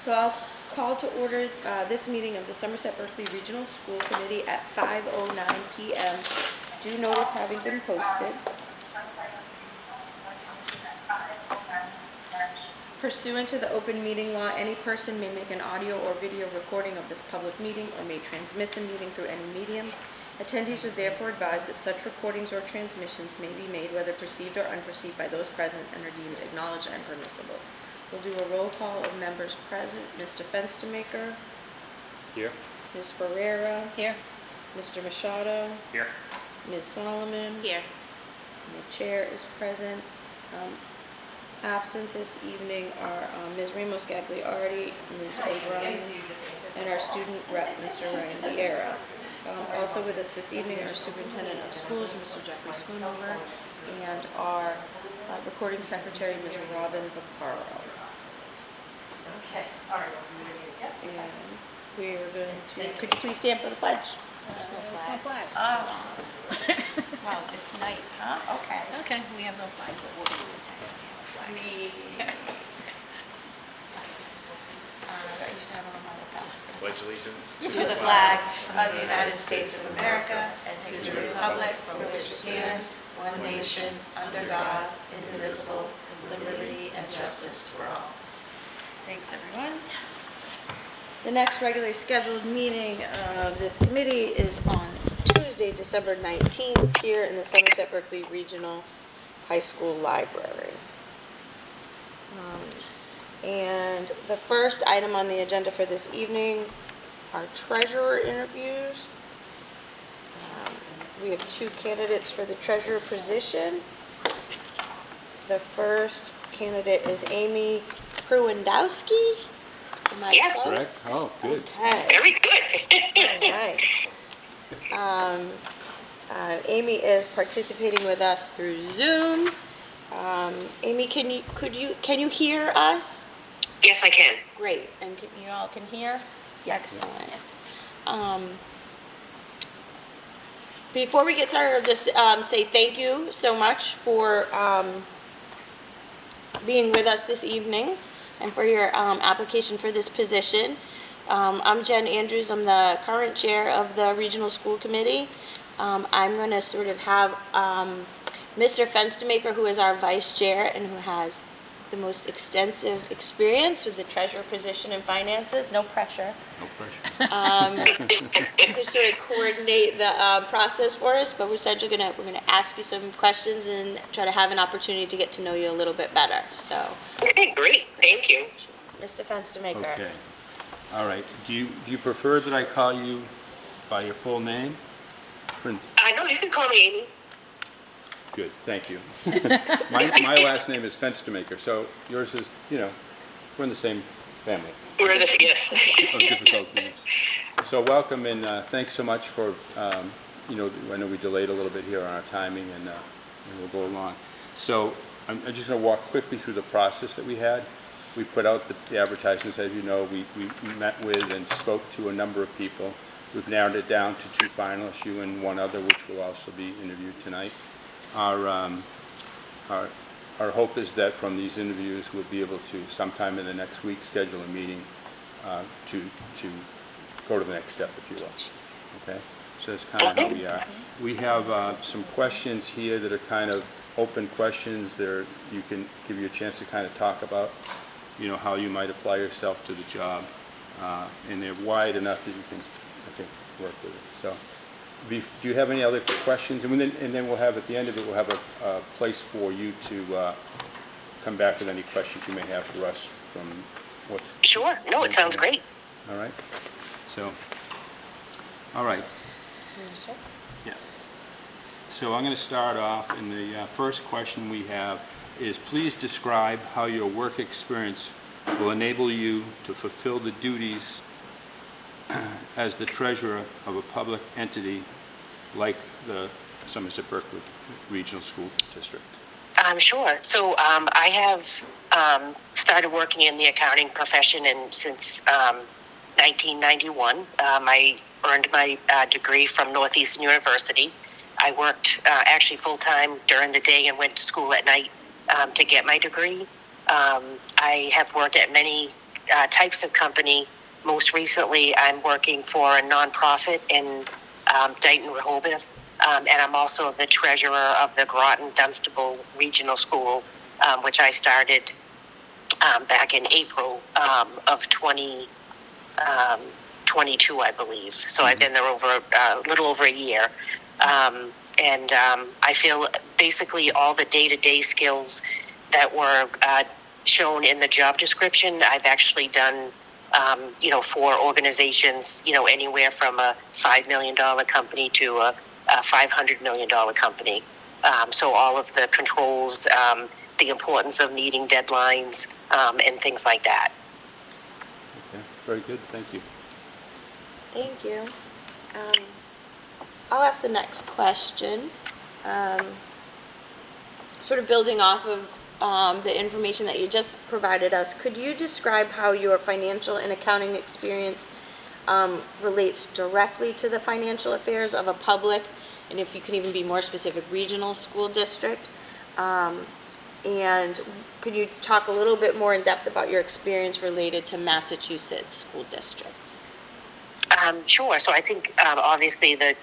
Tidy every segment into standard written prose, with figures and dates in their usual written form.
So I'll call to order this meeting of the Somerset Berkley Regional School Committee at 5:09 p.m. Due notice having been posted. Pursuant to the open meeting law, any person may make an audio or video recording of this public meeting or may transmit the meeting through any medium. Attendees are therefore advised that such recordings or transmissions may be made, whether perceived or unperceived, by those present and are deemed acknowledged and permissible. We'll do a roll call of members present. Mr. Fenstermaker. Here. Ms. Ferreira. Here. Mr. Machado. Here. Ms. Solomon. Here. And the chair is present. Absent this evening are Ms. Ramos Gagliardi, Ms. O'Brien, and our student rep, Mr. Ryan Vieira. Also with us this evening are Superintendent of Schools, Mr. Jeffrey Schoonover, and our recording secretary, Ms. Robin Vaccaro. Okay. All right. And we're going to, could you please stand for the pledge? There's no flag. Oh. Wow, this night, huh? Okay. Okay, we have no flag, but we'll be able to have a flag. I used to have it on my lapel. Pledge allegiance To the flag of the United States of America and to the republic for which it stands, one nation, under God, indivisible, with liberty and justice for all. Thanks, everyone. The next regularly scheduled meeting of this committee is on Tuesday, December 19th, here in the Somerset Berkley Regional High School Library. And the first item on the agenda for this evening are treasurer interviews. We have two candidates for the treasurer position. The first candidate is Amy Prewandowski. Am I Yes. close? Correct. Oh, good. Okay. Very good. All right. Amy is participating with us through Zoom. Amy, can you hear us? Yes, I can. Great. And you all can hear? Yes. Excellent. Before we get started, I'll just say thank you so much for being with us this evening and for your application for this position. I'm Jen Andrews. I'm the current chair of the Regional School Committee. I'm going to sort of have Mr. Fenstermaker, who is our vice chair and who has the most extensive experience with the treasurer position and finances. No pressure. No pressure. To sort of coordinate the process for us, but we're essentially we're gonna ask you some questions and try to have an opportunity to get to know you a little bit better. So, Okay, great. Thank you. Mr. Fenstermaker. Okay. All right. Do you prefer that I call you by your full name? I know you can call me Amy. Good. Thank you. My last name is Fenstermaker, so yours is, we're in the same family We're this, yes. of difficult names. So welcome and thanks so much for, I know we delayed a little bit here on our timing and we'll go along. So I'm just going to walk quickly through the process that we had. We put out the advertisements, as you know. We met with and spoke to a number of people. We've narrowed it down to two finalists, you and one other, which will also be interviewed tonight. Our hope is that from these interviews we'll be able to sometime in the next week schedule a meeting to go to the next step, if you will. Okay, so that's kind of how we are. We have some questions here that are kind of open questions. You can give you a chance to kind of talk about, how you might apply yourself to the job, and they're wide enough that you can, I think, work with it. So. Do you have any other questions? And then we'll have, at the end of it, we'll have a place for you to come back with any questions you may have for us from what's... Sure. No, it sounds great. All right. So, all right. Yeah. So I'm going to start off, and the first question we have is, please describe how your work experience will enable you to fulfill the duties as the treasurer of a public entity like the Somerset Berkley Regional School District. Sure. So I have started working in the accounting profession since 1991. I earned my degree from Northeastern University. I worked actually full-time during the day and went to school at night to get my degree. I have worked at many types of company. Most recently, I'm working for a nonprofit in Dayton, Rehoboth, and I'm also the treasurer of the Groton Dunstable Regional School, which I started back in April of 2022, I believe. So I've been there over a little over a year. I feel basically all the day-to-day skills that were shown in the job description, I've actually done, for organizations, anywhere from a $5 million company to a $500 million company. So all of the controls, the importance of meeting deadlines, and things like that. Okay, very good, thank you. Thank you. I'll ask the next question. Sort of building off of the information that you just provided us, could you describe how your financial and accounting experience relates directly to the financial affairs of a public, and if you can even be more specific, regional school district? And could you talk a little bit more in depth about your experience related to Massachusetts school districts? Sure. So I think obviously the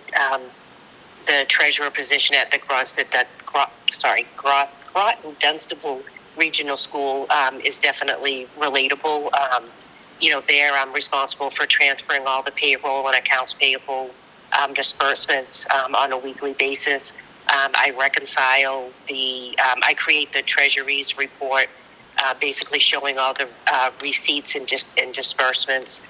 treasurer position at the Groton Dunstable Regional School is definitely relatable. There I'm responsible for transferring all the payroll and accounts payable disbursements on a weekly basis. I reconcile I create the Treasury's report, basically showing all the receipts and disbursements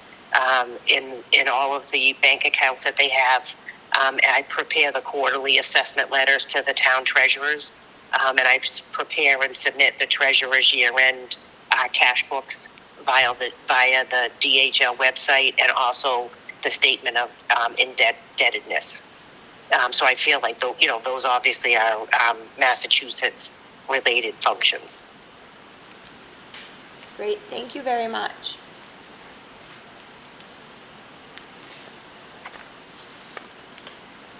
in all of the bank accounts that they have. And I prepare the quarterly assessment letters to the town treasurers, and I prepare and submit the treasurer's year-end cash books via the DHL website, and also the statement of indebtedness. So I feel like those obviously are Massachusetts-related functions. Great, thank you very much.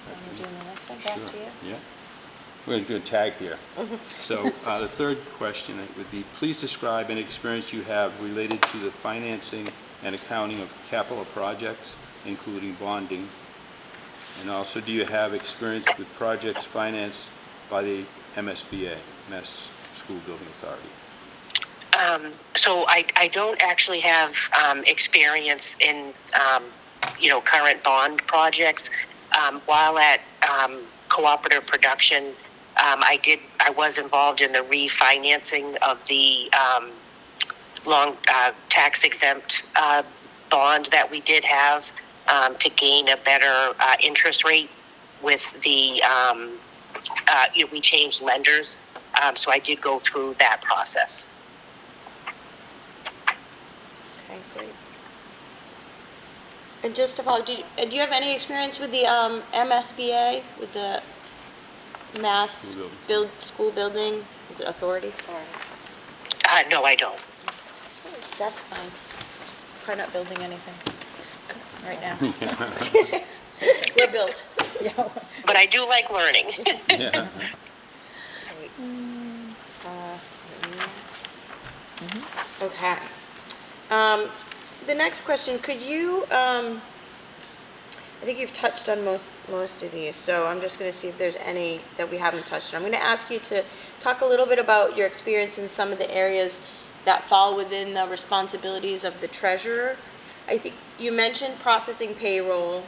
Want to do the next one? Back Sure. to you. Yeah. We're going to do a tag here. So the third question would be, please describe an experience you have related to the financing and accounting of capital projects, including bonding. And also, do you have experience with projects financed by the MSBA, Mass School Building Authority? So I don't actually have experience in, current bond projects. While at Cooperative Production, I was involved in the refinancing of the long tax-exempt bond that we did have to gain a better interest rate with the, we changed lenders. So I did go through that process. Okay, great. And just to follow, do you have any experience with the MSBA, with the Mass School Building, is it Authority? No, I don't. That's fine. Probably not building anything right now. We're built. But I do like learning. Yeah. Okay. The next question, could you, I think you've touched on most of these, so I'm just going to see if there's any that we haven't touched on. I'm going to ask you to talk a little bit about your experience in some of the areas that fall within the responsibilities of the treasurer. I think you mentioned processing payroll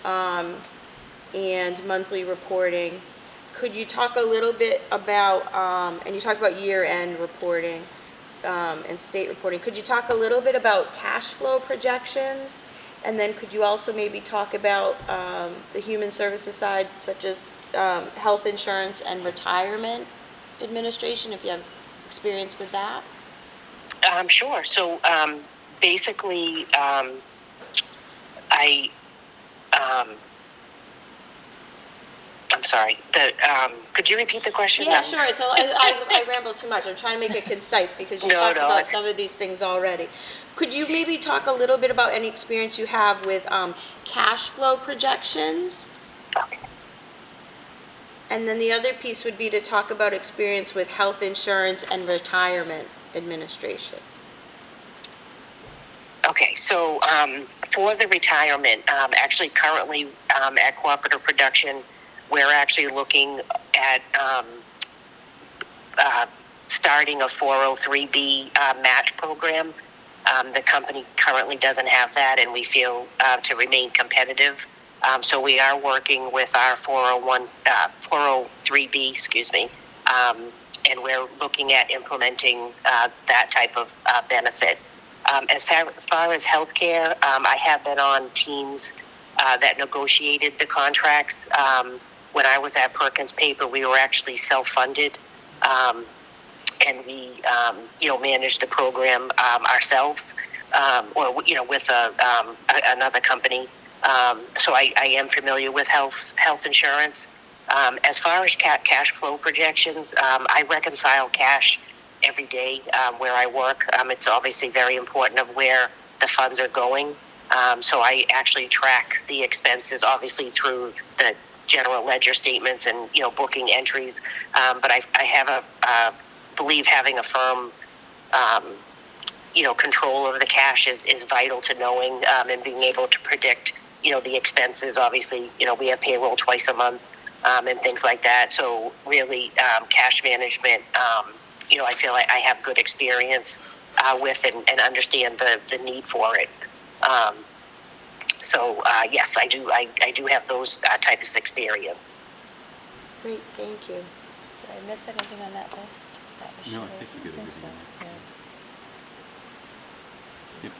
and monthly reporting. Could you talk a little bit about, and you talked about year-end reporting and state reporting. Could you talk a little bit about cash flow projections? And then could you also maybe talk about the human services side, such as health insurance and retirement administration, if you have experience with that? Sure. So basically, I'm sorry. Could you repeat the question? Yeah, sure. I rambled too much. I'm trying to make it concise because you talked about some of these things already. Could you maybe talk a little bit about any experience you have with cash flow projections? Okay. And then the other piece would be to talk about experience with health insurance and retirement administration. Okay, so for the retirement, actually currently at Cooperative Production, we're actually looking at starting a 403B match program. The company currently doesn't have that, and we feel to remain competitive. So we are working with our 403B, excuse me, and we're looking at implementing that type of benefit. As far as healthcare, I have been on teams that negotiated the contracts. When I was at Perkins Paper, we were actually self-funded, and we, managed the program ourselves, or with another company. So I am familiar with health insurance. As far as cash flow projections, I reconcile cash every day where I work. It's obviously very important of where the funds are going. So I actually track the expenses, obviously through the general ledger statements and booking entries. But I have believe having a firm control over the cash is vital to knowing and being able to predict the expenses. Obviously, we have payroll twice a month and things like that. So really, cash management, I feel like I have good experience with and understand the need for it. So yes, I do have those types of experience. Great, thank you. Did I miss anything on that list? That was No, I Sherry. think you did a good so. job. Yeah. Yep.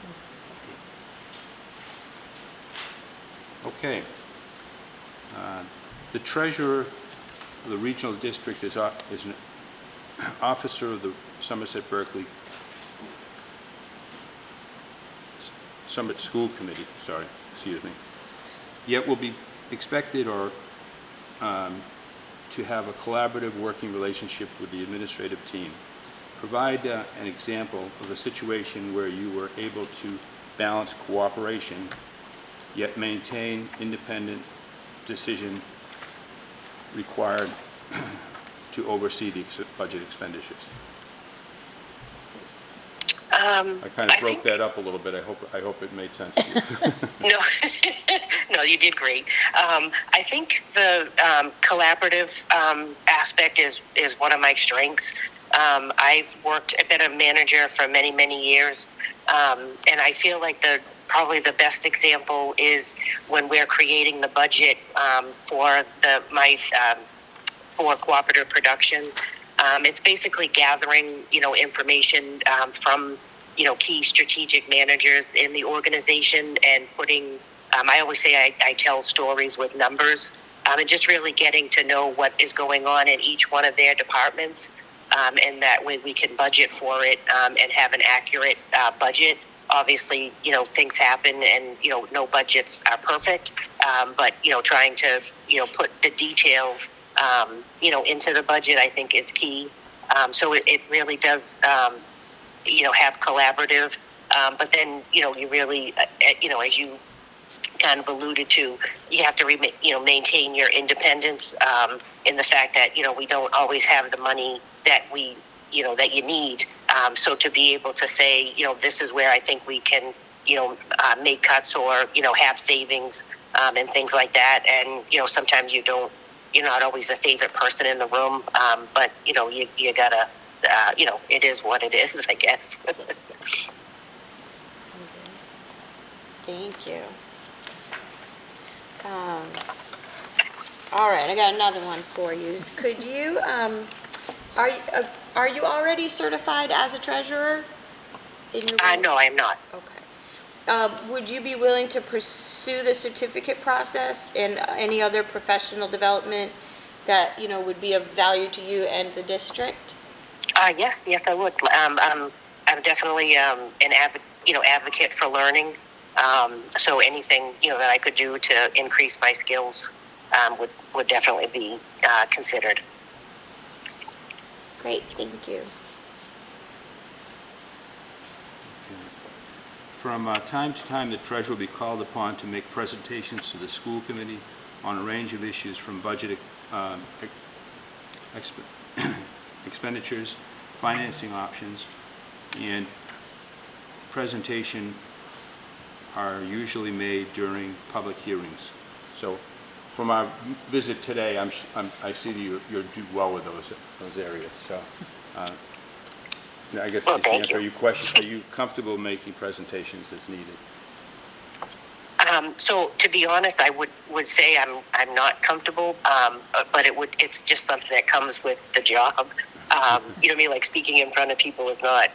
Okay. The treasurer of the regional district is an officer of the Somerset Berkley Summit School Committee, yet will be expected to have a collaborative working relationship with the administrative team. Provide an example of a situation where you were able to balance cooperation, yet maintain independent decision required to oversee the budget expenditures. I kind of broke that up a little bit. I hope it made sense to you. No, no, you did great. I think the collaborative aspect is one of my strengths. I've been a manager for many, many years, and I feel like probably the best example is when we're creating the budget for for Cooperative Production. It's basically gathering, information from, key strategic managers in the organization and putting, I always say I tell stories with numbers, and just really getting to know what is going on in each one of their departments, and that way we can budget for it and have an accurate budget. Obviously, things happen and, no budgets are perfect, but, trying to, put the detail into the budget, I think is key. So it really does, have collaborative, but then, you really, as you kind of alluded to, you have to, maintain your independence in the fact that, we don't always have the money that that you need. So to be able to say, this is where I think we can, make cuts or, have savings and things like that. And, sometimes you're not always the favorite person in the room, but, you gotta, it is what it is, I guess. Thank you. All right, I got another one for you. Could you, are you already certified as a treasurer? In your role? No, I am not. Okay. Would you be willing to pursue the certificate process and any other professional development that, would be of value to you and the district? Yes, I would. I'm definitely an advocate for learning. So anything that I could do to increase my skills would definitely be considered. Great, thank you. From time to time, the treasurer will be called upon to make presentations to the school committee on a range of issues from budget expenditures, financing options, and presentation are usually made during public hearings. So from our visit today, I see that you do well with those areas. So I guess Well, just to thank answer you. your question, are you comfortable making presentations as needed? So to be honest, I would say I'm not comfortable, but it's just something that comes with the job. You know what I mean? Like speaking in front of people is not,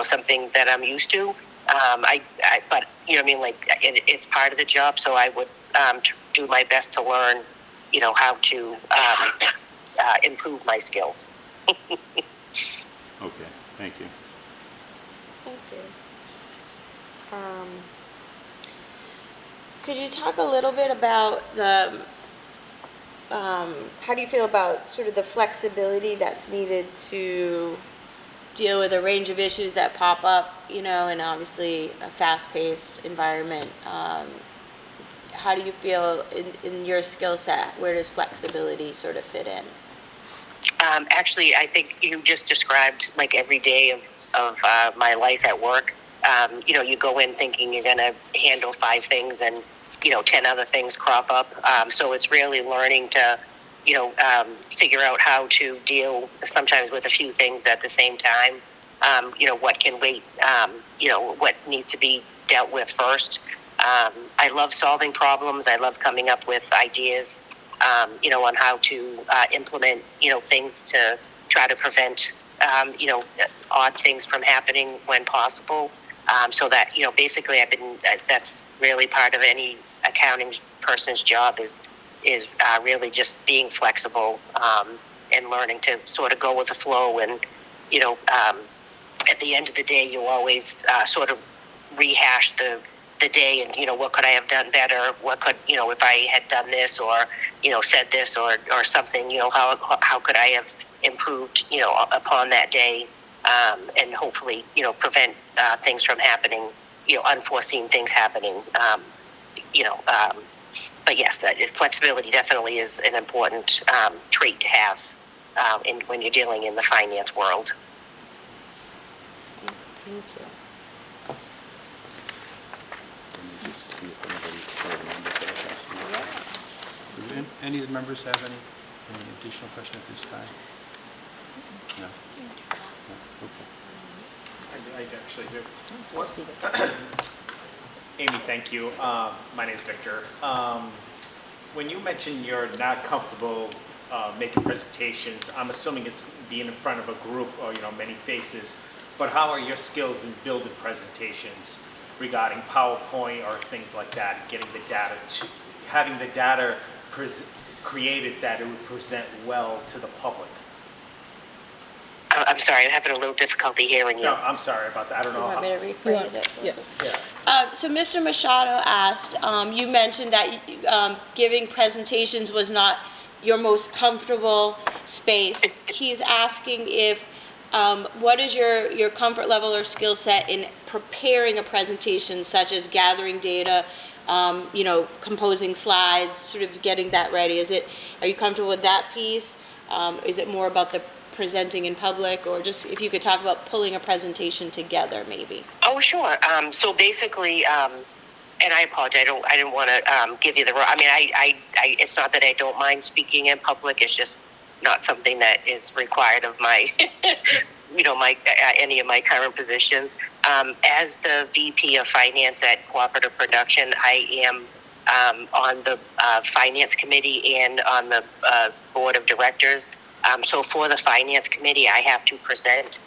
something that I'm used to. But you know what I mean? Like it's part of the job, so I would do my best to learn, how to improve my skills. Okay, thank you. Thank you. Could you talk a little bit about how do you feel about sort of the flexibility that's needed to deal with a range of issues that pop up, and obviously a fast-paced environment? How do you feel in your skill set? Where does flexibility sort of fit in? Actually, I think you just described like every day of my life at work. You go in thinking you're going to handle 5 things and, 10 other things crop up. So it's really learning to, figure out how to deal sometimes with a few things at the same time. What can wait, what needs to be dealt with first. I love solving problems. I love coming up with ideas, on how to implement, things to try to prevent, odd things from happening when possible. So that, basically that's really part of any accounting person's job is really just being flexible and learning to sort of go with the flow. And, at the end of the day, you always sort of rehash the day and, what could I have done better? What could, if I had done this or, said this or something, how could I have improved, upon that day and hopefully, prevent things from happening, unforeseen things happening, but yes, flexibility definitely is an important trait to have when you're dealing in the finance world. Thank you. Let me just see if anybody's members have questions. Do any of the members have any additional question at this time? No? No? Okay. I actually do. Of course you do. Amy, thank you. My name is Victor. When you mentioned you're not comfortable making presentations, I'm assuming it's being in front of a group or many faces. But how are your skills in building presentations regarding PowerPoint or things like that? Getting the data having the data created that it would present well to the public. I'm sorry, I'm having a little difficulty hearing you. No, I'm sorry about that. I don't Do you know want how. me to rephrase it? Yeah. So Mr. Machado asked, you mentioned that giving presentations was not your most comfortable space. He's asking if, what is your comfort level or skill set in preparing a presentation, such as gathering data, composing slides, sort of getting that ready? Are you comfortable with that piece? Is it more about the presenting in public, or just if you could talk about pulling a presentation together, maybe? Oh, sure. So basically, and I apologize. I didn't want to give you the wrong. I mean, I. It's not that I don't mind speaking in public. It's just not something that is required of my, my any of my current positions. As the VP of Finance at Cooperative Production, I am on the Finance Committee and on the Board of Directors. So for the Finance Committee, I have to present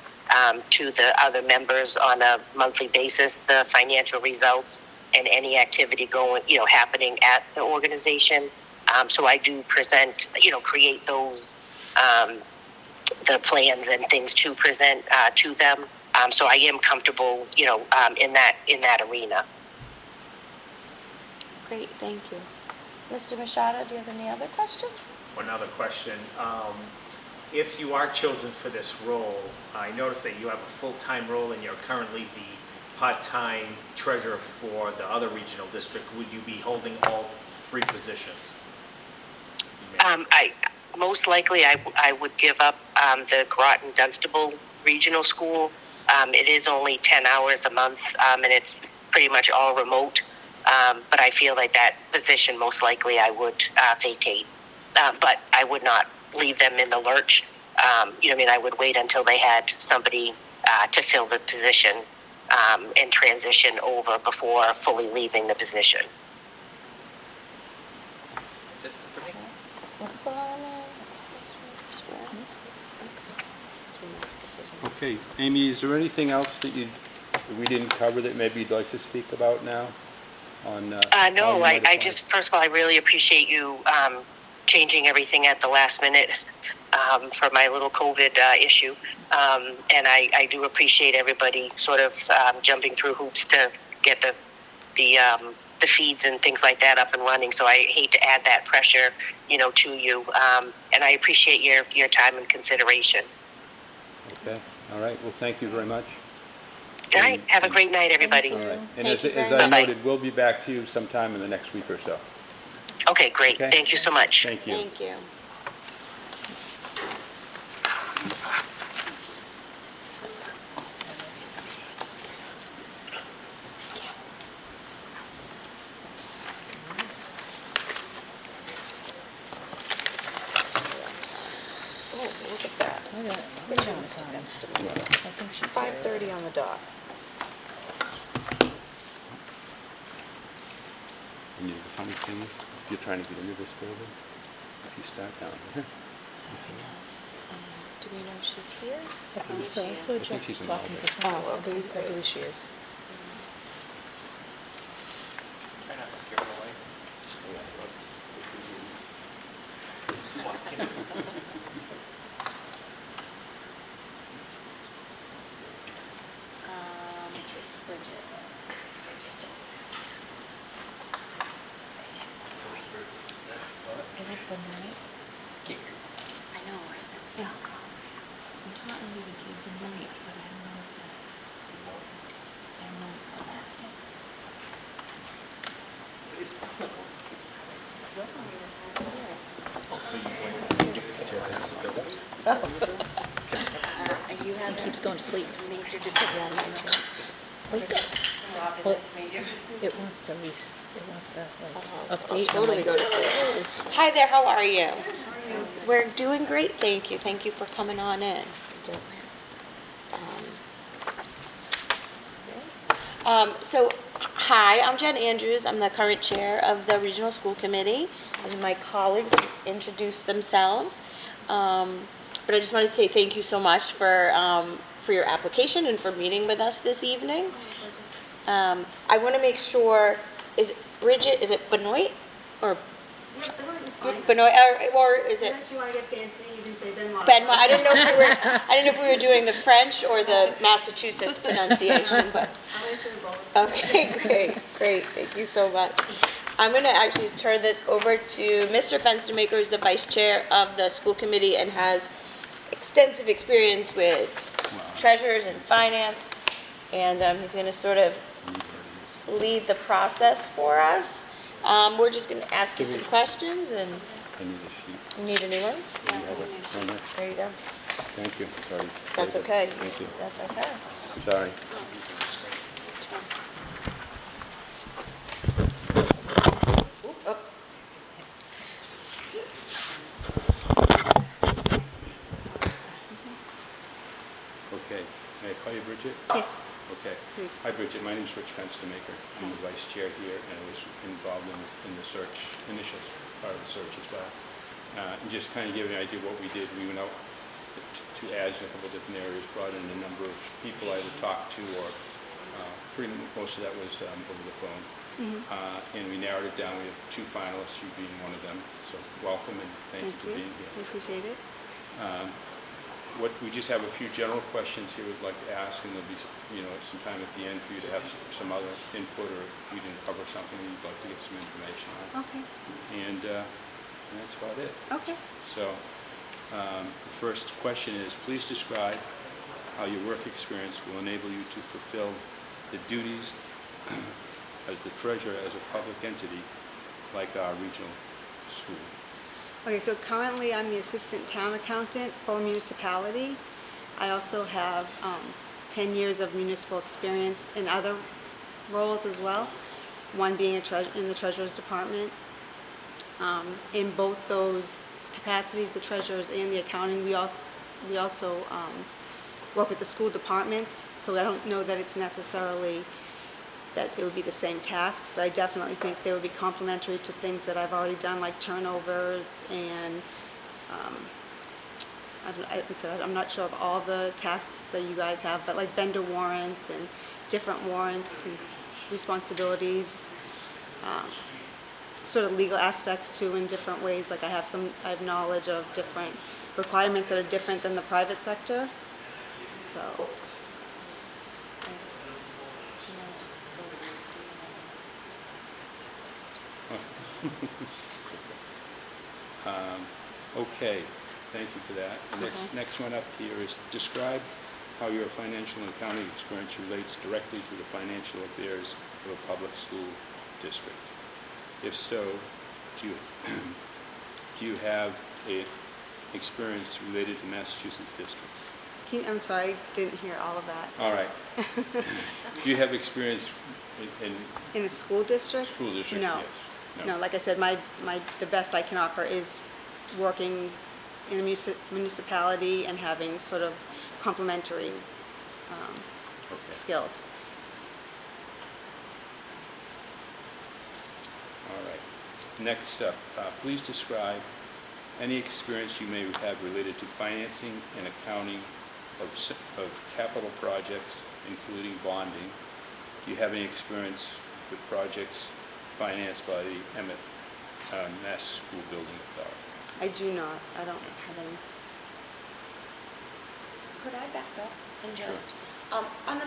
to the other members on a monthly basis the financial results and any activity happening at the organization. So I do present, create those the plans and things to present to them. So I am comfortable, in that arena. Great, thank you. Mr. Machado, do you have any other questions? One other question. If you are chosen for this role, I noticed that you have a full-time role and you're currently the part-time treasurer for the other regional district. Would you be holding all 3 positions? I most likely I would give up the Groton Dunstable Regional School. It is only 10 hours a month, and it's pretty much all remote. But I feel like that position most likely I would vacate. But I would not leave them in the lurch. You know, I mean, I would wait until they had somebody to fill the position and transition over before fully leaving the position. That's it for me. Okay, Amy, is there anything else that we didn't cover that maybe you'd like to speak about now? On how you No, might I apply? just, first of all, I really appreciate you changing everything at the last minute for my little COVID issue. And I do appreciate everybody sort of jumping through hoops to get the feeds and things like that up and running. So I hate to add that pressure, you know, to you. And I appreciate your time and consideration. Okay, all right, well, thank you very much. All right, have a great night, everybody. All right, and Thank you as very I much. noted, we'll be back to you sometime in the next week or so. Okay, great. Okay. Thank you so much. Thank you. Thank you. Oh, look at that. Look at that. Look at that. I think she's 5:30 on the dot. And you know, the funny thing is, if you're trying to get into this building, if you start down here, Do we know she's here? I think so. I saw think Jeff she's in talking Melbourne. to someone. Oh, okay, I believe she is. Try not to scare her away. Is it Benoit? I know, where is it? Yeah. I'm taught we would say Benoit, but I don't know if that's Benoit or last name. You have Keeps going to sleep. major disability. Wake up. Well, it wants to update. Totally go to sleep. Hi there, how are you? We're doing great, thank you. Thank you for coming on in. Just, so, hi, I'm Jen Andrews. I'm the current chair of the Regional School Committee. And my colleagues have introduced themselves. But I just wanted to say thank you so much for your application and for meeting with us this evening. I want to make sure, is it Bridget, is it Benoit? Or Yeah, Benoit is fine. Benoit, or is it Unless you want to get fancy, you can say Benoit. Benoit? I didn't know if we were doing the French or the Massachusetts pronunciation, but I'll answer both. okay, great, thank you so much. I'm going to actually turn this over to Mr. Fenstermaker, who's the vice chair of the school committee and has extensive experience with treasurers and finance, and he's going to sort of lead the process for us. We're just going to ask you some questions, and I need a sheet. you need a new one? Do you have it on there? There you go. Thank you, sorry. That's okay. Thank you. That's okay. Sorry. Oh, Okay, may I call you Bridget? Yes, Okay. please. Hi Bridget, my name is Rich Fenstermaker. I'm the vice chair here and I was involved in the search, initial part of the search as well. And just kind of give you an idea of what we did, we went out to ads in a couple of different areas, brought in a number of people I either talked to or pretty most of that was over the phone. And we narrowed it down, we have 2 finalists, you being one of them. So welcome and thank you Thank for you. being here. I appreciate it. We just have a few general questions here we'd like to ask, and there'll be, some time at the end for you to have some other input, or if we didn't cover something you'd like to get some information on. Okay, And that's about it. okay. So, the first question is, please describe how your work experience will enable you to fulfill the duties as the treasurer as a public entity like our regional school. Okay, so currently I'm the assistant town accountant for a municipality. I also have 10 years of municipal experience in other roles as well, one being in the treasurer's department. In both those capacities, the treasurers and the accounting, we also work with the school departments, so I don't know that it's necessarily that it would be the same tasks, but I definitely think they would be complementary to things that I've already done, like turnovers and I'm not sure of all the tasks that you guys have, but like vendor warrants and different warrants and responsibilities, sort of legal aspects too in different ways. Like I have knowledge of different requirements that are different than the private sector. So. Okay, thank you for that. The next one up here is describe how your financial and accounting experience relates directly to the financial affairs of a public school district. If so, do you have a experience related to Massachusetts districts? I'm sorry, I didn't hear all of that. All right. Do you have experience in In a school district? school district? No. Yes. No, like I said, the best I can offer is working in a municipality and having sort of complementary Okay. skills. All right. Next up, please describe any experience you may have related to financing and accounting of capital projects, including bonding. Do you have any experience with projects financed by the Emmett Mass School Building Authority? I do not. I don't have any. Could I back up and Sure. just, on the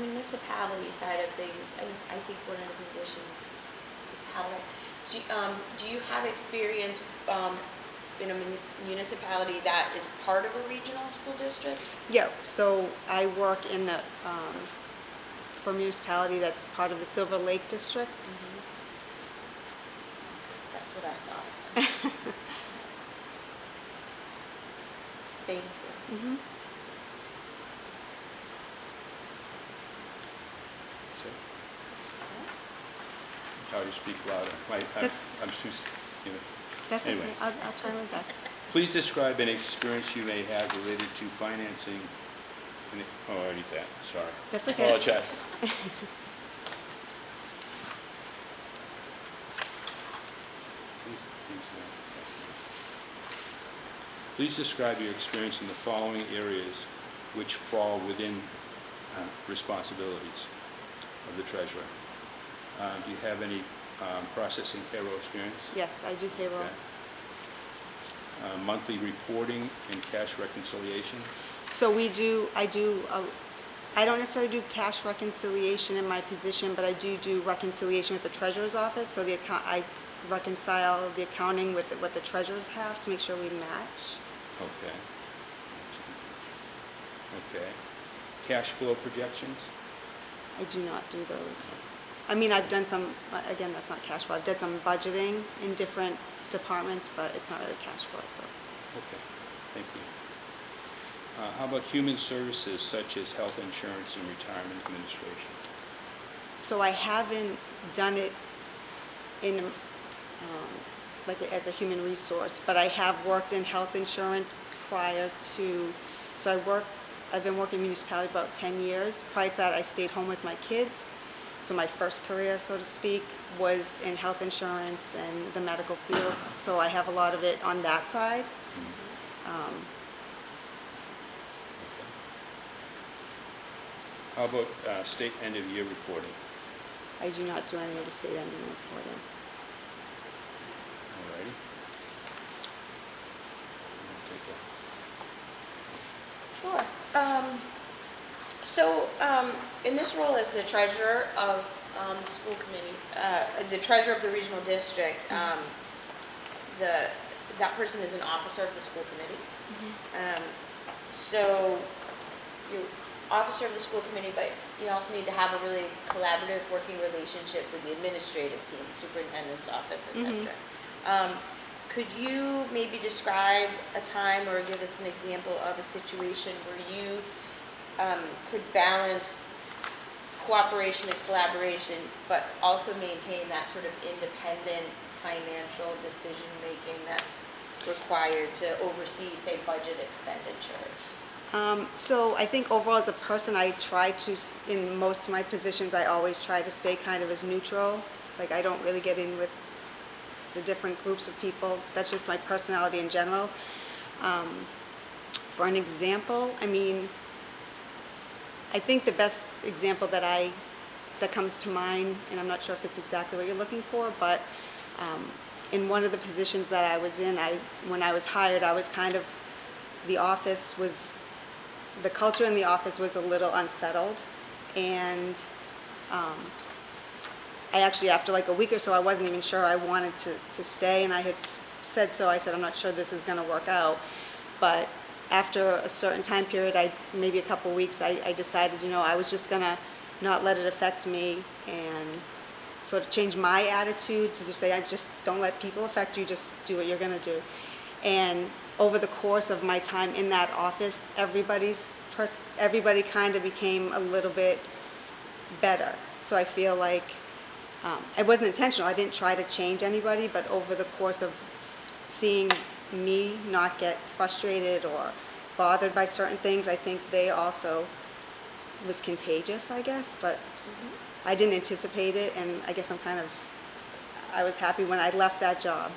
municipality side of things, and I think one of the positions is how, do you have experience in a municipality that is part of a regional school district? Yeah, so I work in a, for a municipality that's part of the Silver Lake District. That's what I thought. Thank you. Mm-hmm. So, how do you speak louder? That's- I'm just, you know. That's Anyway. okay. I'll try my best. Please describe any experience you may have related to financing. Oh, I already did that. Sorry. That's okay. Apologize. Please describe your experience in the following areas which fall within responsibilities of the treasurer. Do you have any processing payroll experience? Yes, I do payroll. Okay. Monthly reporting and cash reconciliation? So I don't necessarily do cash reconciliation in my position, but I do reconciliation with the treasurer's office. So I reconcile the accounting with what the treasurers have to make sure we match. Okay. Okay. Cash flow projections? I do not do those. I mean, I've done some, again, that's not cash flow. I've done some budgeting in different departments, but it's not really cash flow, so. Okay, thank you. How about human services such as health insurance and retirement administration? So I haven't done it in, like as a human resource, but I have worked in health insurance prior to, I've been working in municipality about 10 years. Prior to that, I stayed home with my kids. So my first career, so to speak, was in health insurance and the medical field. So I have a lot of it on that side. How about state end-of-year reporting? I do not do any of the state ending reporting. All righty. Sure. So, in this role as the treasurer of the school committee, the treasurer of the regional district, that person is an officer of the school committee. So, you're officer of the school committee, but you also need to have a really collaborative working relationship with the administrative team, superintendent's office, etc. Could you maybe describe a time or give us an example of a situation where you could balance cooperation and collaboration, but also maintain that sort of independent financial decision-making that's required to oversee, say, budget expenditures? So I think overall as a person, I try to, in most of my positions, I always try to stay kind of as neutral. Like I don't really get in with the different groups of people. That's just my personality in general. For an example, I mean, I think the best example that comes to mind, and I'm not sure if it's exactly what you're looking for, but in one of the positions that I was in, when I was hired, I was kind of, the culture in the office was a little unsettled, and I actually, after like a week or so, I wasn't even sure I wanted to stay, and I had said so. I said, I'm not sure this is going to work out, but after a certain time period, maybe a couple weeks, I decided, I was just going to not let it affect me and sort of change my attitude to just say, I just don't let people affect you, just do what you're going to do. And over the course of my time in that office, everybody kind of became a little bit better. So I feel like it wasn't intentional. I didn't try to change anybody, but over the course of seeing me not get frustrated or bothered by certain things, I think they also was contagious, I guess, but I didn't anticipate it, and I guess I was happy when I left that job.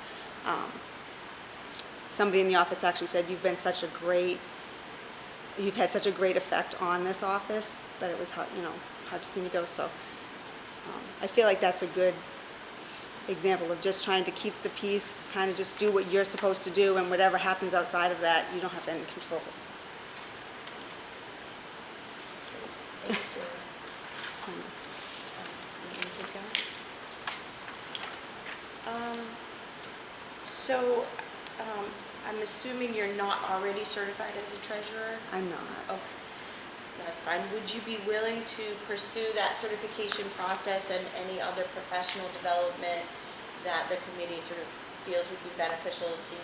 Somebody in the office actually said, you've had such a great effect on this office that it was hard to see me go. So I feel like that's a good example of just trying to keep the peace, kind of just do what you're supposed to do, and whatever happens outside of that, you don't have any control. Thank you. You can keep going. So, I'm assuming you're not already certified as a treasurer? I'm not. Okay, that's fine. Would you be willing to pursue that certification process and any other professional development that the committee sort of feels would be beneficial to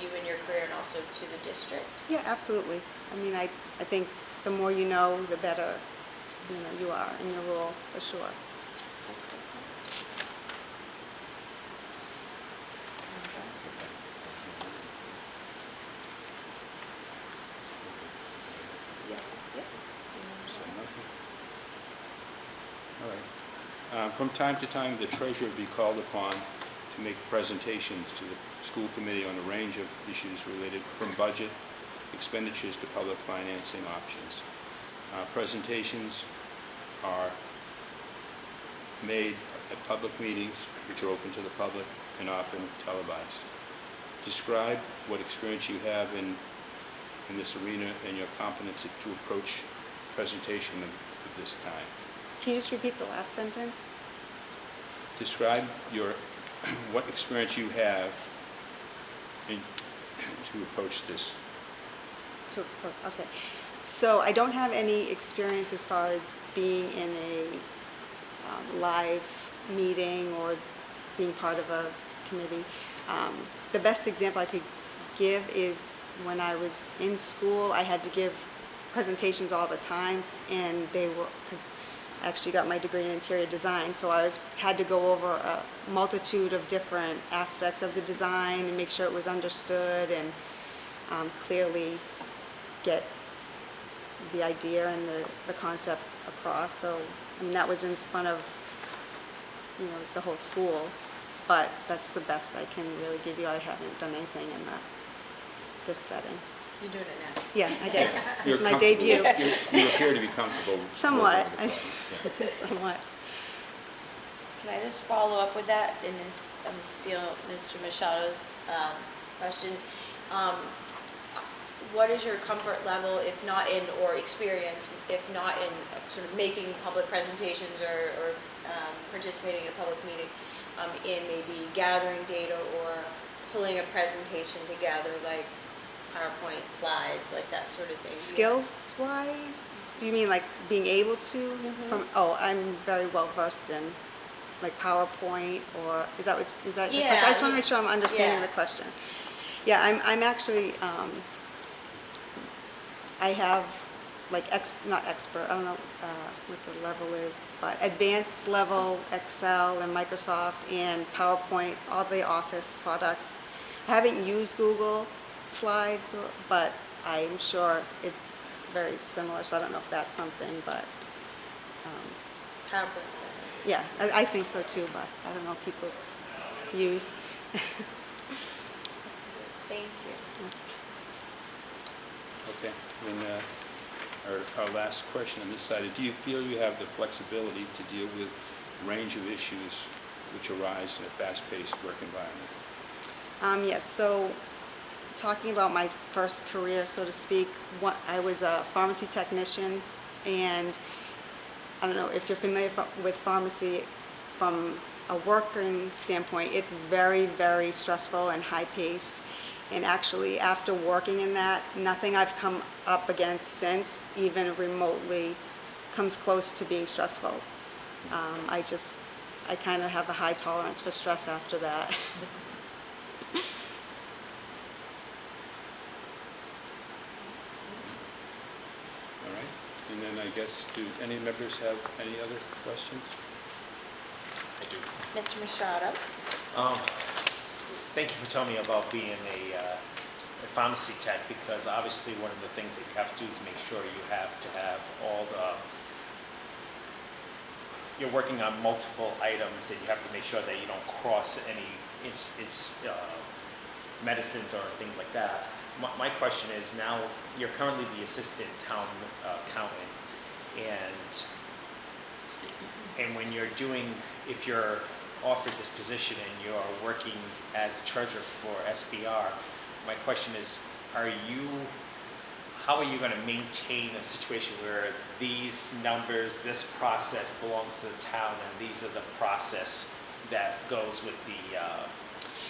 you in your career and also to the district? Yeah, absolutely. I mean, I think the more you know, the better you are in your role, for sure. All right. From time to time, the treasurer will be called upon to make presentations to the school committee on a range of issues related from budget expenditures to public financing options. Presentations are made at public meetings, which are open to the public and often televised. Describe what experience you have in this arena and your competence to approach presentation of this kind. Can you just repeat the last sentence? Describe what experience you have to approach this. Okay. So I don't have any experience as far as being in a live meeting or being part of a committee. The best example I could give is when I was in school, I had to give presentations all the time, and because I actually got my degree in interior design, so I had to go over a multitude of different aspects of the design and make sure it was understood and clearly get the idea and the concept across. So I mean, that was in front of the whole school, but that's the best I can really give you. I haven't done anything in this setting. You're doing it now. Yeah, I guess. This is my comfortable. debut. You appear to be comfortable. Somewhat. working with the project. Somewhat. Can I just follow up with that and steal Mr. Machado's question? What is your comfort level, if not in, or experience, if not in sort of making public presentations or participating in a public meeting, in maybe gathering data or pulling a presentation together, like PowerPoint slides, like that sort of thing? Skills-wise, do you mean like being able to? I'm very well versed in like PowerPoint, or is that your question? I just want to make sure I'm understanding the question. Yeah, I'm actually, I have like not expert, I don't know what the level is, but advanced level Excel and Microsoft and PowerPoint, all the Office products. I haven't used Google Slides, but I'm sure it's very similar, so I don't know if that's something, but PowerPoint's better. yeah, I think so too, but I don't know if people use. Thank you. Okay, and our last question on this side is, do you feel you have the flexibility to deal with a range of issues which arise in a fast-paced work environment? Yes, so talking about my first career, so to speak, I was a pharmacy technician, and I don't know if you're familiar with pharmacy from a working standpoint, it's very, very stressful and high-paced. And actually, after working in that, nothing I've come up against since, even remotely, comes close to being stressful. I kind of have a high tolerance for stress after that. All right, and then I guess, do any members have any other questions? I do. Mr. Machado? Thank you for telling me about being a pharmacy tech, because obviously one of the things that you have to do is make sure you have to have all the, you're working on multiple items, and you have to make sure that you don't cross any medicines or things like that. My question is, now you're currently the assistant town accountant, and when you're doing, if you're offered this position and you're working as a treasurer for SBR, my question is, how are you going to maintain a situation where these numbers, this process belongs to the town, and these are the process that goes with the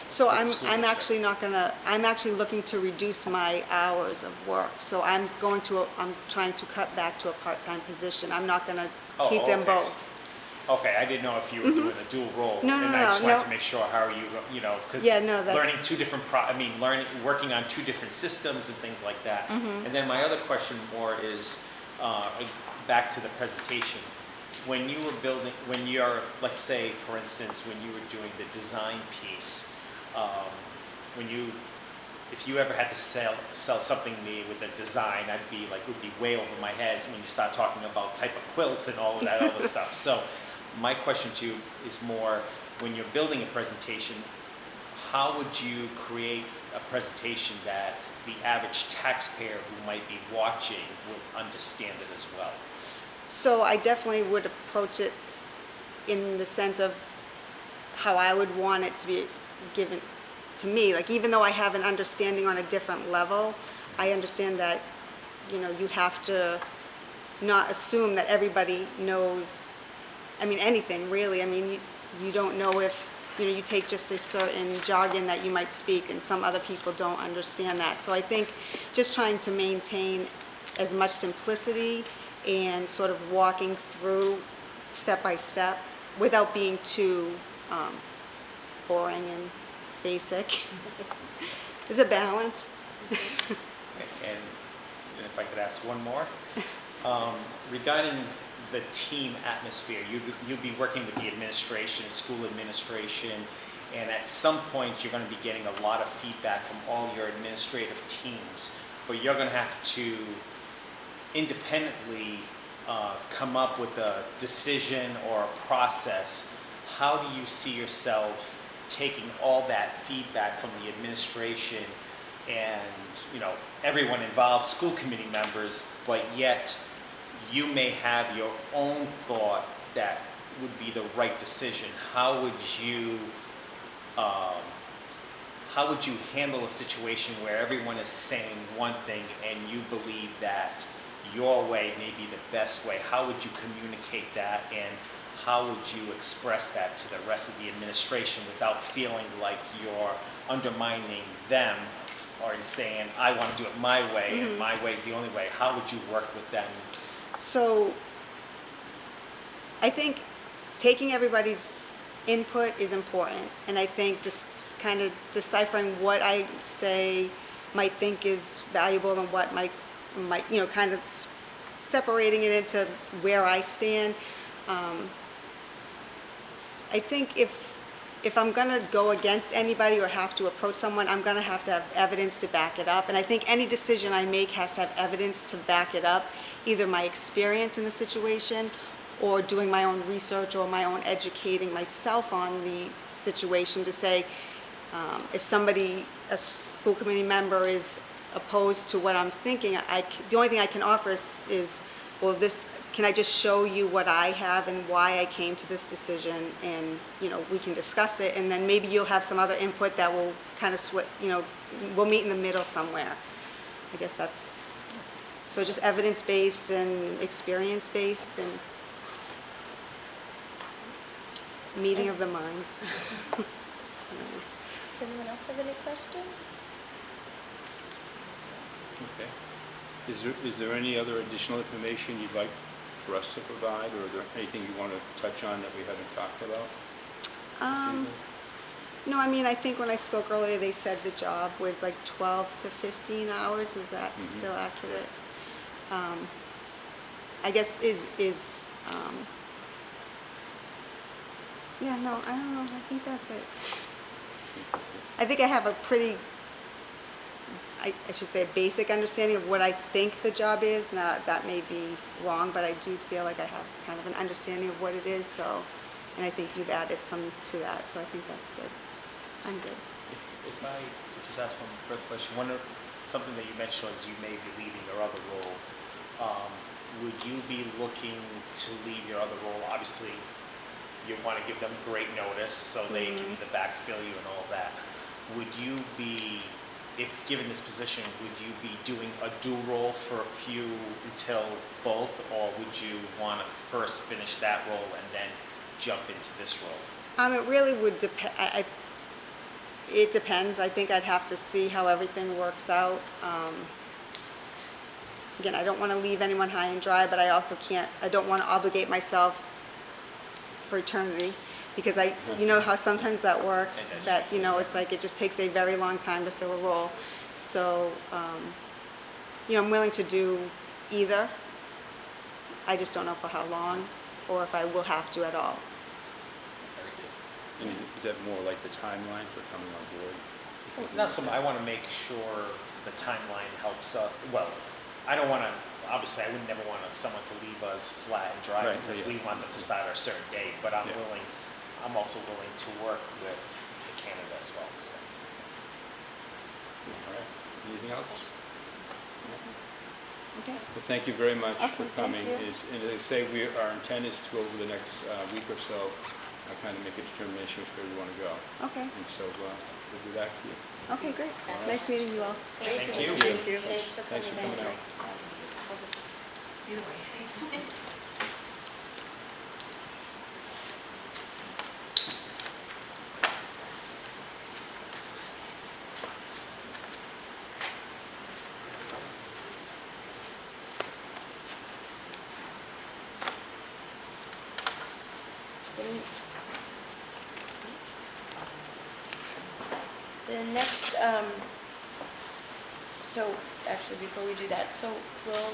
So for the I'm school I'm district? actually not gonna, I'm actually looking to reduce my hours of work. So I'm trying to cut back to a part-time position. I'm not gonna Oh, keep them okay. both. Okay, I didn't know if you were doing a dual role. No, no, and no, I just no, wanted no. to make sure how are you, because Yeah, no, that's- learning two different, working on two different systems and things like that. Mm-hmm. And then my other question more is, back to the presentation. When you were building, when you're, let's say, for instance, when you were doing the design piece, if you ever had to sell something to me with a design, I'd be like, it would be way over my head when you start talking about type of quilts and all of that other stuff. So my question to you is more, when you're building a presentation, how would you create a presentation that the average taxpayer who might be watching would understand it as well? So I definitely would approach it in the sense of how I would want it to be given to me. Like, even though I have an understanding on a different level, I understand that, you have to not assume that everybody knows, anything really. You don't know if, you take just a certain jargon that you might speak and some other people don't understand that. So I think just trying to maintain as much simplicity and sort of walking through step by step without being too boring and basic. There's a balance. And if I could ask one more, regarding the team atmosphere, you'll be working with the administration, school administration, and at some point you're going to be getting a lot of feedback from all your administrative teams, but you're going to have to independently come up with a decision or a process. How do you see yourself taking all that feedback from the administration and everyone involved, school committee members, but yet you may have your own thought that would be the right decision? How would you handle a situation where everyone is saying one thing and you believe that your way may be the best way? How would you communicate that, and how would you express that to the rest of the administration without feeling like you're undermining them or saying, I want to do it my way and my way is the only way? How would you work with them? So I think taking everybody's input is important, and I think just kind of deciphering what I say might think is valuable and what might kind of separating it into where I stand. I think if I'm gonna go against anybody or have to approach someone, I'm gonna have to have evidence to back it up. And I think any decision I make has to have evidence to back it up, either my experience in the situation or doing my own research or my own educating myself on the situation to say, if somebody, a school committee member is opposed to what I'm thinking, the only thing I can offer is, well, can I just show you what I have and why I came to this decision, and, we can discuss it, and then maybe you'll have some other input that will kind of we'll meet in the middle somewhere. I guess that's, so just evidence-based and experience-based and meeting of the minds. Does anyone else have any questions? Okay. Is there any other additional information you'd like for us to provide, or is there anything you want to touch on that we haven't talked about? No, I think when I spoke earlier, they said the job was like 12 to 15 hours. Is that still accurate? I guess yeah, no, I don't know. I think that's it. I think I have a pretty, I should say, a basic understanding of what I think the job is. Now, that may be wrong, but I do feel like I have kind of an understanding of what it is. So, and I think you've added some to that. So I think that's good. I'm good. If I could just ask one further question, something that you mentioned was you may be leaving your other role. Would you be looking to leave your other role? Obviously, you want to give them great notice so they can either backfill you and all that. Would you be, if given this position, would you be doing a dual role for a few until both, or would you want to first finish that role and then jump into this role? It really would depend. It depends. I think I'd have to see how everything works out. Again, I don't want to leave anyone high and dry, but I also I don't want to obligate myself for eternity, because you know how sometimes that works, that, it's like it just takes a very long time to fill a role. So, I'm willing to do either. I just don't know for how long, or if I will have to at all. And is that more like the timeline for coming on board? Not so much. I want to make sure the timeline helps. Well, I don't want to. Obviously, I would never want someone to leave us flat and dry, Right, because yeah. we want them to start at a certain date. But I'm also willing to work with the candidate as well. So. All right. Anything else? Okay. Well, thank you very much for Okay, coming. thank you. And as I say, our intent is to, over the next week or so, kind of make a determination which way we want to go. Okay. And so we'll be back to you. Okay, great. Nice meeting you all. Great to Thank meet you. Thank you. Thanks for coming. Thanks for coming out. Either way. The next, so actually before we do that, so we'll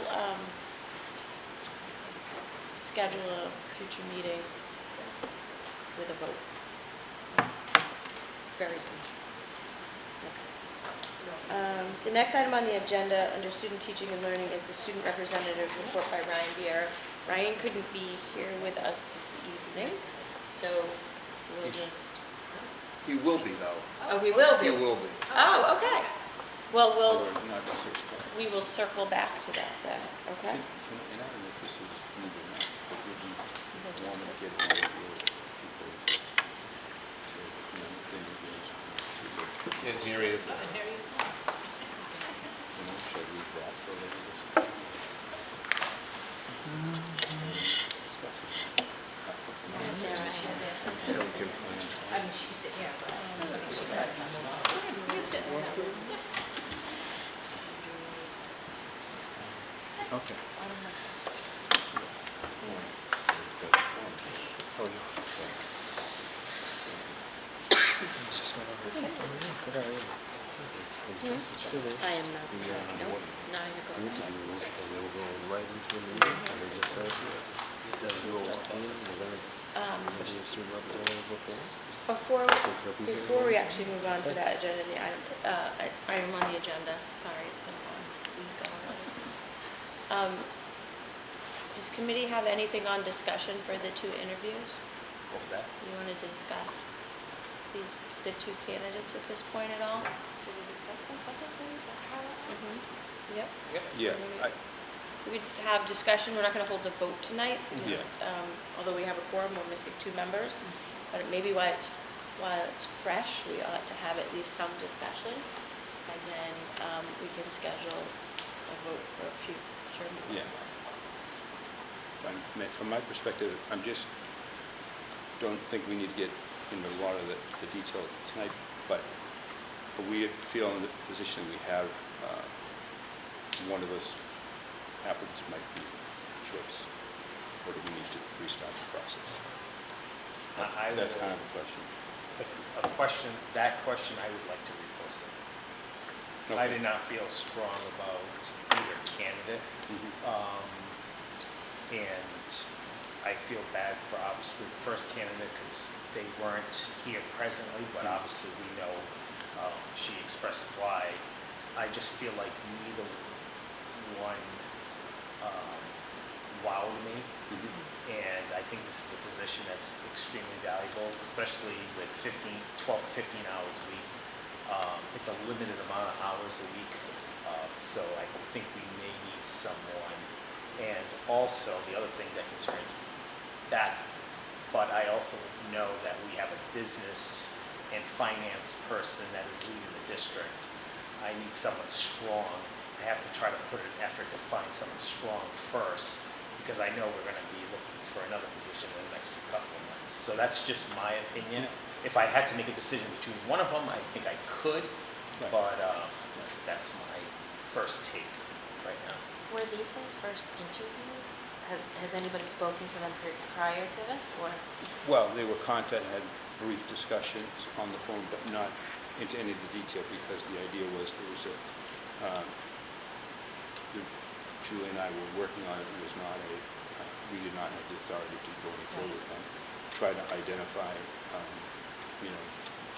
schedule a future meeting with a vote very soon. Okay. The next item on the agenda under student teaching and learning is the student representative report by Ryan Vieira. Ryan couldn't be here with us this evening, so we'll just. He will be, though. Oh, we will be. He will be. Oh, okay. Well, Or not to 6 o'clock. we will circle back to that then, okay? And I don't know if this is needed or not, but would you want to get all of your people to, And here he is. should I leave that for later this? Discuss it. So we can plan. I mean, she can sit here, but. You can sit there. Okay. I am not, no, 9 o'clock. Before we actually move on to that agenda, the item on the agenda, sorry, it's been a long week already. Does committee have anything on discussion for the two interviews? What was that? You want to discuss the two candidates at this point at all? Did we discuss them publicly? Is that how it was? Yep. Yeah, We have discussion, we're not going to hold the vote tonight, because, Yeah. although we have a quorum, we're missing two members. But maybe while it's fresh, we ought to have at least some discussion, and then we can schedule a vote for a future meeting. Yeah. From my perspective, don't think we need to get into a lot of the detail tonight, but we feel in the position we have, one of those applicants might be a choice, or do we need to restart the process? That's kind of a question. That question I would like to repost it. I Okay. did not feel strong about either candidate. And I feel bad for obviously the first candidate because they weren't here presently, but obviously we know she expressed why. I just feel like neither one wowed me. And I think this is a position that's extremely valuable, especially with 12 to 15 hours a week. It's a limited amount of hours a week, so I think we may need someone. And also, the other thing that concerns that, but I also know that we have a business and finance person that is leading the district. I need someone strong. I have to try to put an effort to find someone strong first, because I know we're going to be looking for another position in the next couple of months. So that's just my opinion. If I had to make a decision between one of them, I think I could, Right. but that's my first take right now. Were these their first interviews? Has anybody spoken to them prior to this, or? Well, they were had brief discussions on the phone, but not into any of the detail, because the idea was there was Julie and I were working on it. It was not we did not have the authority to go any further with them. Try to identify,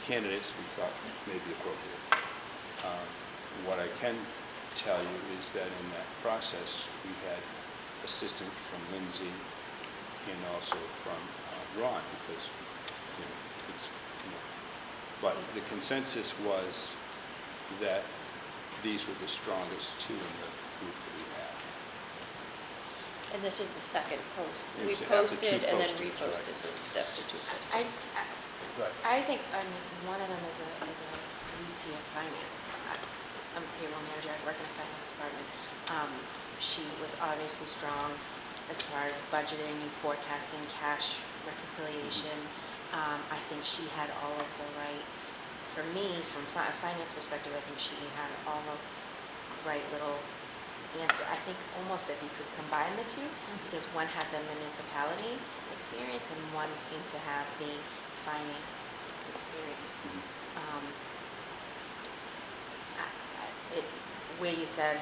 candidates we thought may be appropriate. What I can tell you is that in that process, we had assistance from Lindsay and also from Ron, because, but the consensus was that these were the strongest two in the group that we had. And this was the second post. It We was after two posted and then postings, reposted, right. so it's after two posts. Right. I think, one of them is a VP of finance. I'm a payroll manager, I work in the finance department. She was obviously strong as far as budgeting and forecasting, cash reconciliation. I think she had all of the right, for me, from a finance perspective, I think she had all the right little answer. I think almost if you could combine the two, because one had the municipality experience and one seemed to have the finance experience. Where you said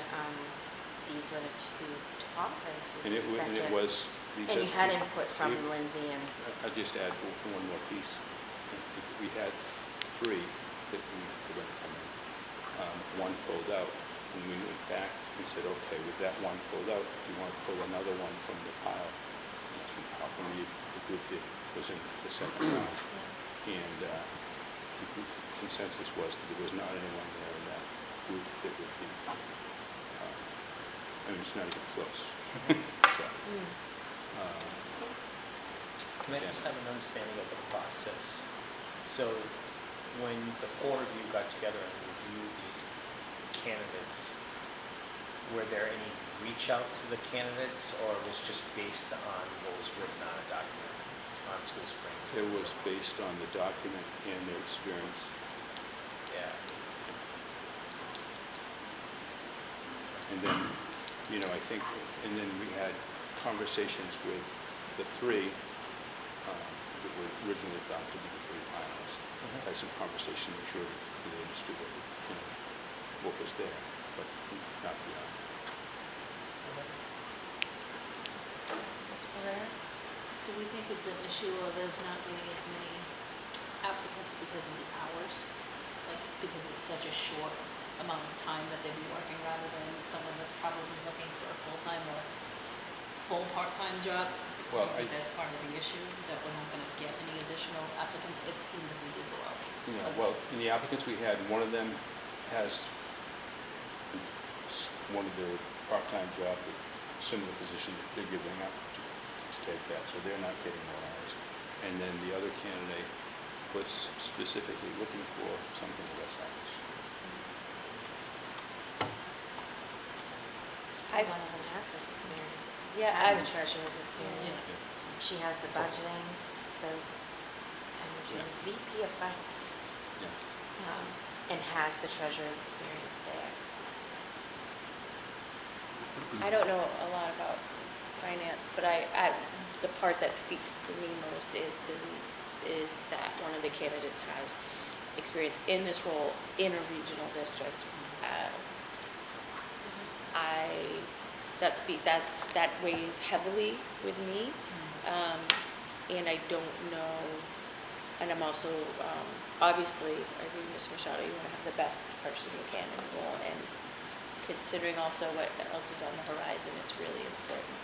these were the two top, and this is And the second. it was because... And you had input from we- Lindsay and, I'll just add one more piece. We had three that we were going to come in. One pulled out, and we went back and said, okay, with that one pulled out, we want to pull another one from the pile. How come the group was in the second round? And the group consensus was that there was not anyone there in that group that would be, it's not even close. So, Can I just have an understanding of the process? So when the four of you got together and reviewed these candidates, were there any reach out to the candidates, or it was just based on what was written on a document on School Springs? it was based on the document and their experience. Yeah. And then, I think, and then we had conversations with the three that were originally thought to be the three finalists. Had some conversation, make sure that they understood what was there, but not beyond. do we think it's an issue of us not getting as many applicants because of the hours? Like, because it's such a short amount of time that they'd be working rather than someone that's probably looking for a full-time or full part-time job? Well, Do you think that's part of the issue, that we're not gonna get any additional applicants even if we did go out? Okay. Well, in the applicants we had, one of them has one of their part-time job, the similar position that they're giving up to take that, so they're not getting more hours. And then the other candidate was specifically looking for something less hours. I've- One of them has this experience. Yeah, Has I've- the treasurer's experience. Yeah. She has the budgeting, she's a VP of finance, Yeah. and has the treasurer's experience there. I don't know a lot about finance, but the part that speaks to me most is that one of the candidates has experience in this role in a regional district. That weighs heavily with me, and I don't know, and I'm also, obviously, I think Ms. Machado, you want to have the best person you can in the role, and considering also what else is on the horizon, it's really important.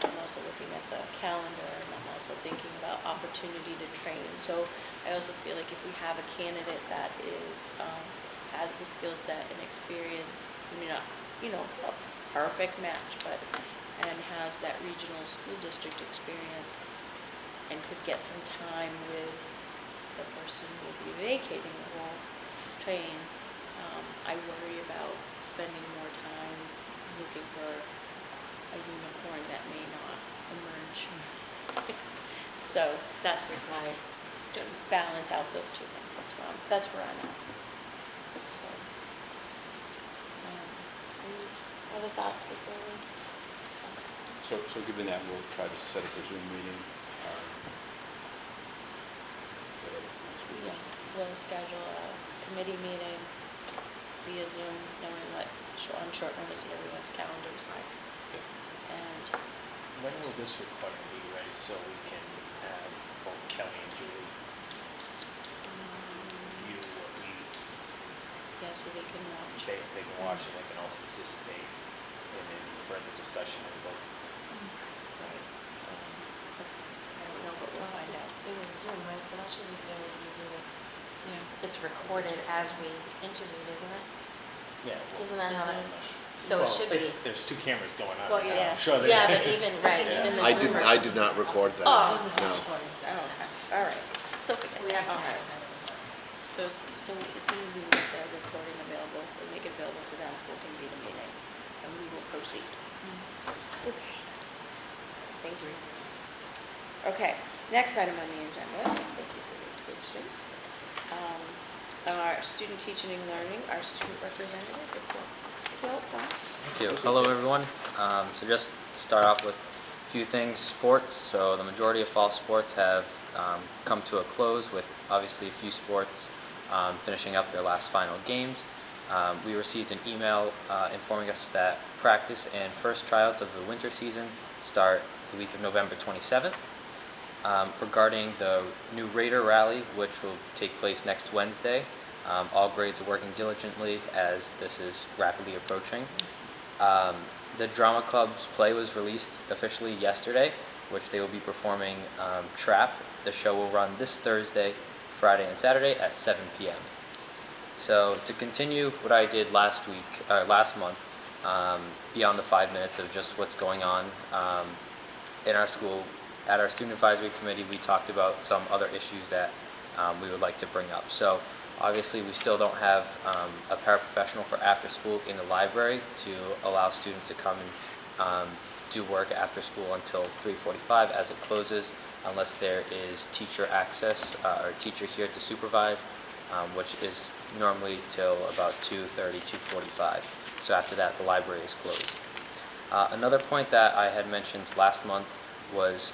I'm also looking at the calendar, and I'm also thinking about opportunity to train. So I also feel like if we have a candidate that has the skill set and experience, maybe not, a perfect match, and has that regional school district experience, and could get some time with the person who will be vacating the role, train. I worry about spending more time looking for a unicorn that may not emerge. So that's just my, to balance out those two things, that's where I'm at. Any other thoughts before we? So given that, we'll try to set up a Zoom meeting. Whatever. Yeah, we'll schedule a committee meeting via Zoom, knowing what, on short notice, what everyone's calendar is like. And When will this recording be ready so we can have both Kelly and Julie view what yeah, so they can watch. they can watch, and they can also participate in any further discussion and vote? Right. I don't know, but we'll find out. It was Zoom, right, so that should be fairly easy to, Yeah. it's recorded as we interviewed, isn't it? Yeah. Isn't that how that, I'm not sure. so it should be, There's two cameras going on. Well, right now. yeah. I'm sure they. yeah, but even, right, even the I Zoom. didn't, I did not record that. Oh. Zoom is No. not recorded, so. Oh, okay, all right. So We have All right. cameras and everything. So as soon as we make the recording available, we make it available to them, we'll convene a meeting, and we will proceed. okay. Thank you. Okay, next item on the agenda, thank you for your patience. Our student teaching and learning, our student representative, Phil. Thank you. Hello, everyone. So just to start off with a few things. Sports. So the majority of fall sports have come to a close, with obviously a few sports finishing up their last final games. We received an email informing us that practice and first tryouts of the winter season start the week of November 27th. Regarding the new Raider Rally, which will take place next Wednesday, all grades are working diligently as this is rapidly approaching. The Drama Club's play was released officially yesterday, which they will be performing Trap. The show will run this Thursday, Friday, and Saturday at 7 p.m. So to continue what I did last month, beyond the 5 minutes of just what's going on in our school, at our student advisory committee, we talked about some other issues that we would like to bring up. So obviously we still don't have a paraprofessional for after school in the library to allow students to come and do work after school until 3:45 as it closes, unless there is teacher access or teacher here to supervise, which is normally till about 2:30, 2:45. So after that, the library is closed. Another point that I had mentioned last month was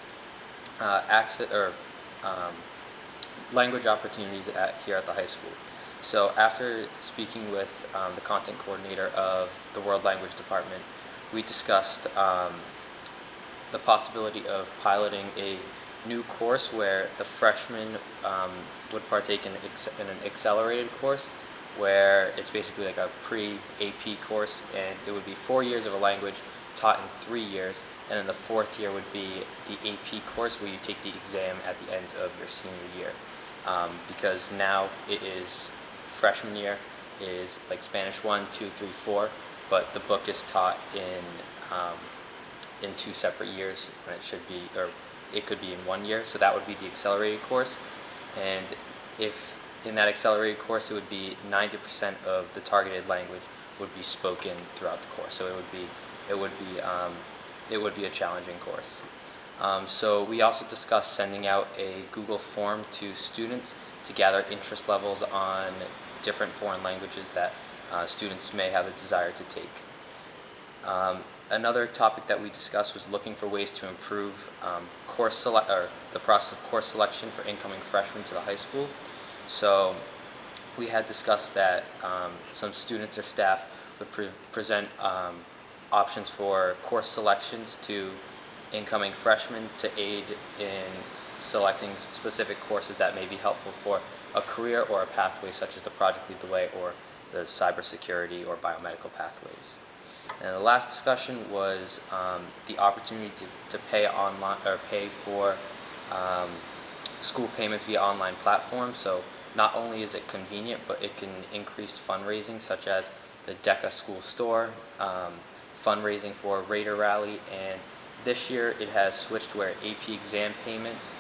language opportunities here at the high school. So after speaking with the content coordinator of the World Language Department, we discussed the possibility of piloting a new course where the freshmen would partake in an accelerated course where it's basically like a pre-AP course, and it would be 4 years of a language taught in 3 years, and then the fourth year would be the AP course where you take the exam at the end of your senior year. Because now it is freshman year is like Spanish 1, 2, 3, 4, but the book is taught in 2 separate years when it should be, or it could be in 1 year. So that would be the accelerated course, and if in that accelerated course it would be 90% of the targeted language would be spoken throughout the course. So it would be a challenging course. So we also discussed sending out a Google form to students to gather interest levels on different foreign languages that students may have a desire to take. Another topic that we discussed was looking for ways to improve the process of course selection for incoming freshmen to the high school. So we had discussed that some students or staff would present options for course selections to incoming freshmen to aid in selecting specific courses that may be helpful for a career or a pathway such as the Project Lead the Way or the cybersecurity or biomedical pathways. And the last discussion was the opportunity to pay online or pay for school payments via online platforms. So not only is it convenient, but it can increase fundraising such as the DECA School Store, fundraising for Raider Rally, and this year it has switched where AP exam payments,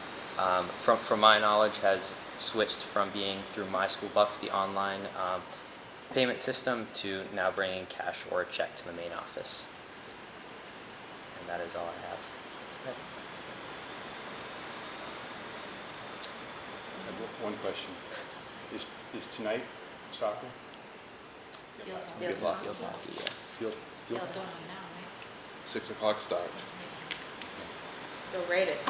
from my knowledge, has switched from being through My School Bucks, the online payment system, to now bringing cash or a check to the main office. And that is all I have today. I have one question. Is tonight soccer? Good luck. Field hockey, yeah. Field? Yeah, it's going on now, right? 6 o'clock start. Go Raiders.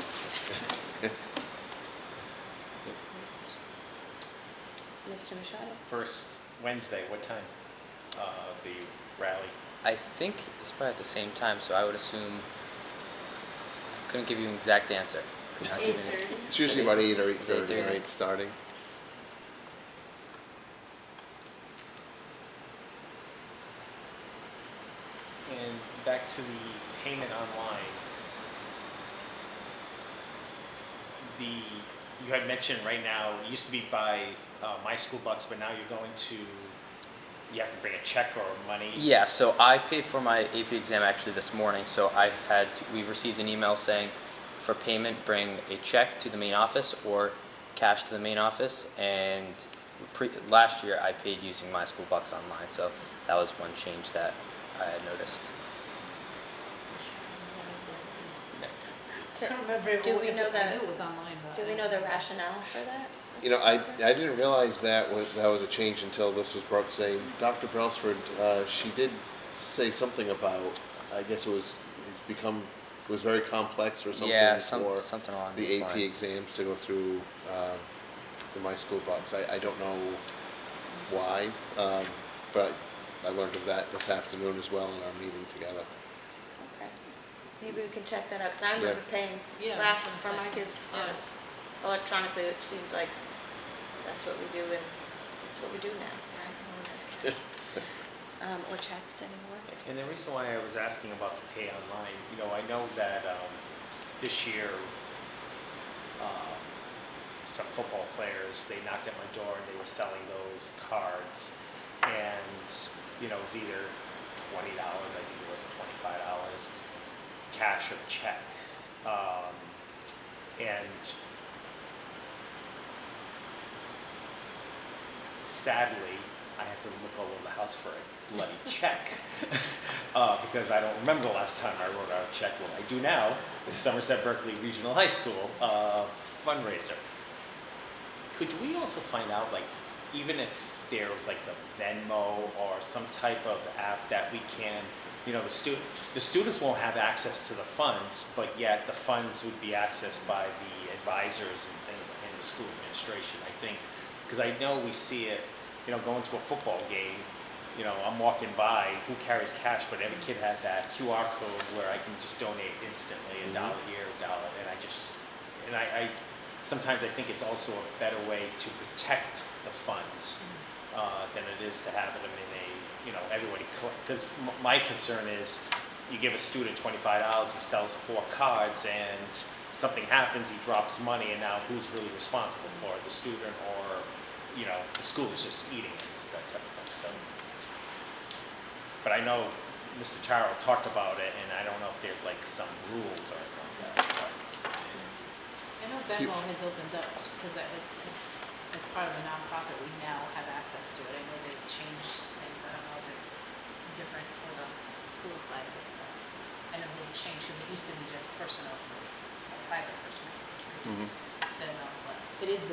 Mr. Machado? First Wednesday, what time? The rally. I think it's probably at the same time, so I would assume. Couldn't give you an exact answer. Could not give you an- 8:30. It's usually about 8 or 8:30, 8:30. right, starting. And back to the payment online. You had mentioned right now, it used to be by My School Bucks, but now you have to bring a check or money. Yeah, so I paid for my AP exam actually this morning. So we received an email saying, for payment, bring a check to the main office or cash to the main office. And last year I paid using My School Bucks online, so that was one change that I had noticed. I can't remember Do we if know I that- knew it was online, but. Do we know the rationale for that? You know, I didn't realize that was a change until this was brought today. Dr. Brelsford, she did say something about, I guess it was very complex or something Yeah, for something along the those AP lines. exams to go through the My School Bucks. I don't know why, but I learned of that this afternoon as well in our meeting together. Okay. Maybe we can check that out, because I remember paying Yeah, last I was for gonna my say. kids Yeah. electronically, which seems like that's what we do, and that's what we do now, right? No one has cash. Or checks anymore. And the reason why I was asking about the pay online, I know that this year, some football players, they knocked at my door and they were selling those cards. And, it was either $20, I think it was, or $25, cash or check. And sadly, I have to look all over the house for a bloody check because I don't remember the last time I wrote out a check. What I do now is Somerset Berkley Regional High School fundraiser. Could we also find out, like, even if there was like a Venmo or some type of app that we can, the students won't have access to the funds, but yet the funds would be accessed by the advisors and things in the school administration, I think. Because I know we see it, going to a football game, you know, I'm walking by, who carries cash, but every kid has that QR code where I can just donate instantly, $1 here, $1, and I sometimes I think it's also a better way to protect the funds than it is to have them in a, you know, everybody, because my concern is you give a student $25, he sells 4 cards, and something happens, he drops money, and now who's really responsible for it, the student or, you know, the school is just eating it, that type of thing, so. But I know Mr. Taro talked about it, and I don't know if there's like some rules or anything like that. But. I know Venmo has opened up, because as part of the nonprofit, we now have access to it. I know they've changed things. I don't know if it's different for the school side of it, but I know they've changed, because it used to be just personal, private personal. Mhm. Venmo, but it is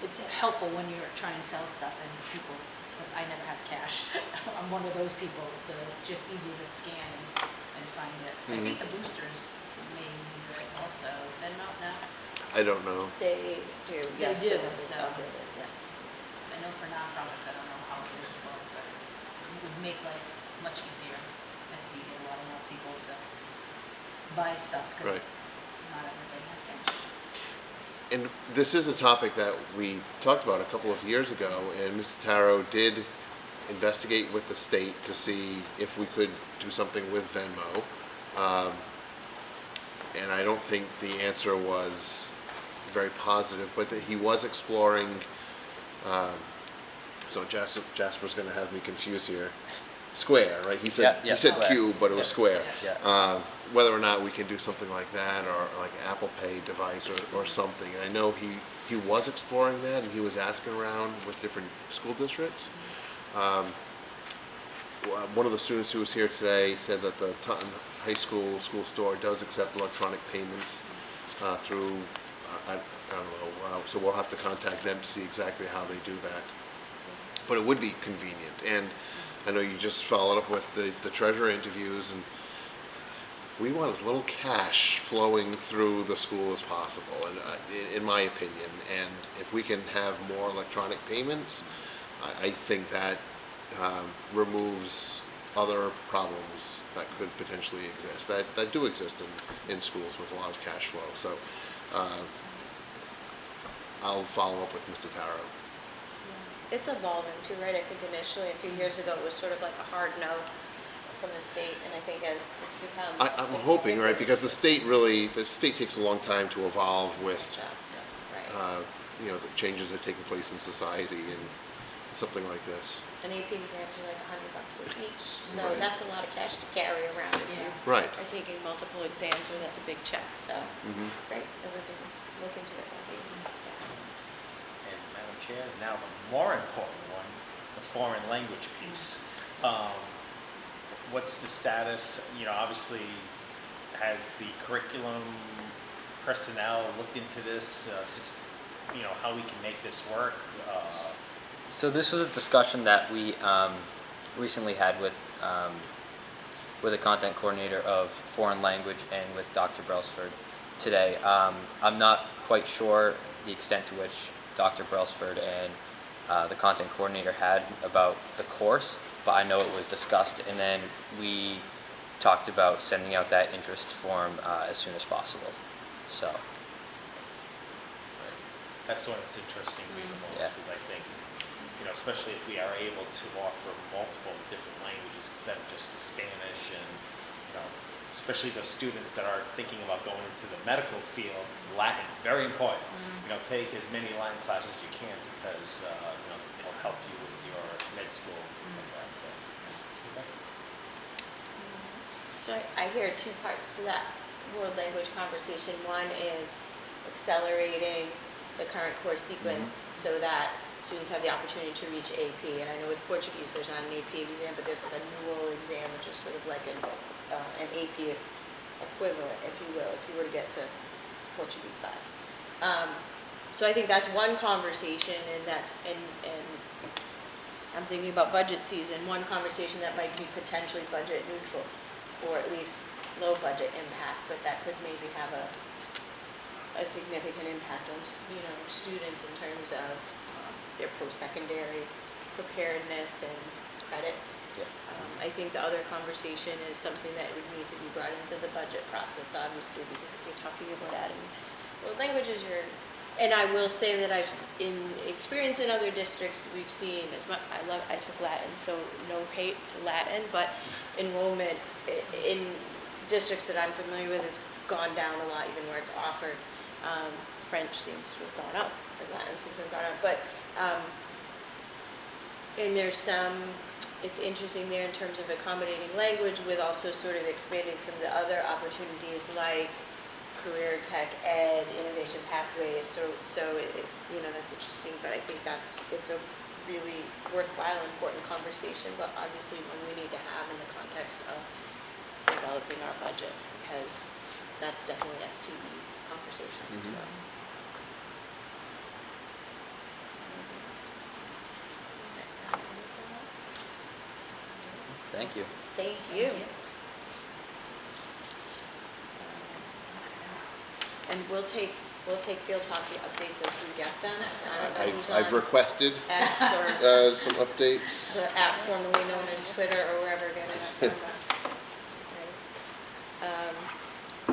it's helpful when you're trying to sell stuff and people, because I never have cash. I'm one of those people, so it's just easy to scan and find it. I think the boosters may use it also. Venmo now? I don't know. They do, yes. do, because so. they did it, yes. I know for nonprofits, I don't know how it is for, but it would make life much easier. I think you get a lot more people to buy stuff, because Right. not everybody has cash. And this is a topic that we talked about a couple of years ago, and Mr. Taro did investigate with the state to see if we could do something with Venmo. And I don't think the answer was very positive, but that he was exploring, so Jasper's gonna have me confused here. Square, right? He said, Yeah, he said Square. cube, but it was Yeah. square. Yeah. Whether or not we can do something like that, or like Apple Pay device or something. And I know he was exploring that, and he was asking around with different school districts. One of the students who was here today said that the Taunton High School store does accept electronic payments through, I don't know, so we'll have to contact them to see exactly how they do that. But it would be convenient, and I know you just followed up with the treasurer interviews, and we want as little cash flowing through the school as possible, and in my opinion. And if we can have more electronic payments, I think that removes other problems that could potentially exist, that do exist in schools with a lot of cash flow. So I'll follow up with Mr. Taro. It's evolving too, right? I think initially, a few years ago, it was sort of like a hard no from the state, and I think as it's become. I'm hoping, right, because the state takes a long time to evolve with, Right. you know, the changes that are taking place in society and something like this. And AP exams are like $100 each, so Right. that's a lot of cash to carry around if you Yeah. Right. Are taking multiple exams, or that's a big check. so, Mhm. great, that we can look into it. And Madam Chair, now the more important one, the foreign language piece. What's the status? You know, obviously, has the curriculum personnel looked into this? You know, how we can make this work? So this was a discussion that we recently had with a content coordinator of foreign language and with Dr. Brailsford today. I'm not quite sure the extent to which Dr. Brailsford and the content coordinator had about the course, but I know it was discussed, and then we talked about sending out that interest form as soon as possible. So. That's when it's interesting to me the most, Yeah. because I think, you know, especially if we are able to offer multiple different languages instead of just the Spanish, and, you know, especially the students that are thinking about going into the medical field, Latin, very important. You know, take as many Latin classes as you can, because, you know, it'll help you with your med school and stuff like that, so. Okay. So I hear two parts to that world language conversation. One is accelerating the current course sequence so that students have the opportunity to reach AP. And I know with Portuguese, there's not an AP exam, but there's like a NUO exam, which is sort of like an AP equivalent, if you will, if you were to get to Portuguese 5. So I think that's one conversation, and I'm thinking about budget season, one conversation that might be potentially budget neutral, or at least low budget impact, but that could maybe have a significant impact on, you know, students in terms of their post-secondary preparedness and credits. Yeah. I think the other conversation is something that would need to be brought into the budget process, obviously, because if you're talking about adding world languages, and I will say that in experience in other districts, we've seen I took Latin, so no hate to Latin, but enrollment in districts that I'm familiar with has gone down a lot, even where it's offered. French seems to have gone up, and Latin seems to have gone up, but, and it's interesting there in terms of accommodating language with also sort of expanding some of the other opportunities like career tech ed, innovation pathways, so that's interesting, but I think it's a really worthwhile, important conversation, but obviously one we need to have in the context of developing our budget, because that's definitely FTE conversation, so. Thank you. Thank you. And we'll take field hockey updates as we get them. So I don't know who's I've on requested X or some updates. the app formerly known as Twitter or wherever getting it from.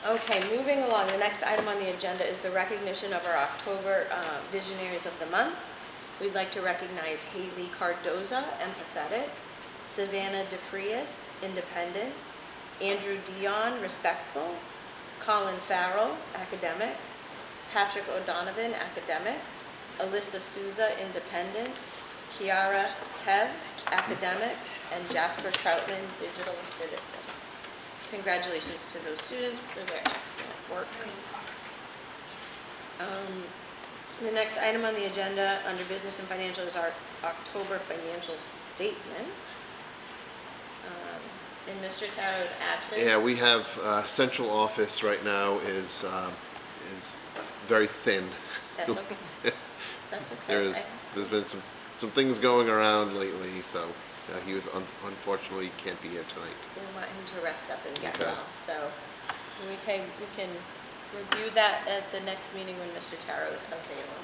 Okay, moving along. The next item on the agenda is the recognition of our October Visionaries of the Month. We'd like to recognize Haley Cardoza, empathetic, Savannah DeFrias, independent, Andrew Dion, respectful, Colin Farrell, academic, Patrick O'Donovan, academic, Alyssa Souza, independent, Kiara Tevst, academic, and Jasper Troutman, digital citizen. Congratulations to those students for their excellent work. The next item on the agenda under business and financial is our October financial statement. In Mr. Taro's absence. Yeah, we have central office right now is very thin. That's okay. That's okay. There's been some things going around lately, so he was unfortunately can't be here tonight. We want him to rest up and get Okay. well. So we can review that at the next meeting when Mr. Taro is available.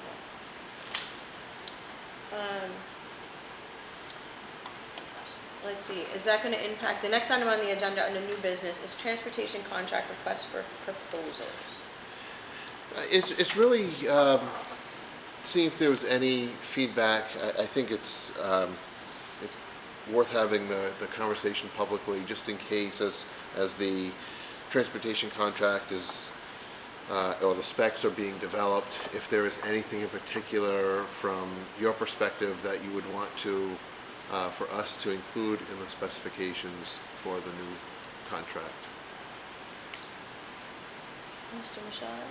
Let's see, is that going to impact, the next item on the agenda under new business is transportation contract request for proposals. It's really seeing if there was any feedback. I think it's worth having the conversation publicly, just in case as the transportation contract is or the specs are being developed, if there is anything in particular from your perspective that you would want to for us to include in the specifications for the new contract. Mr. Machado?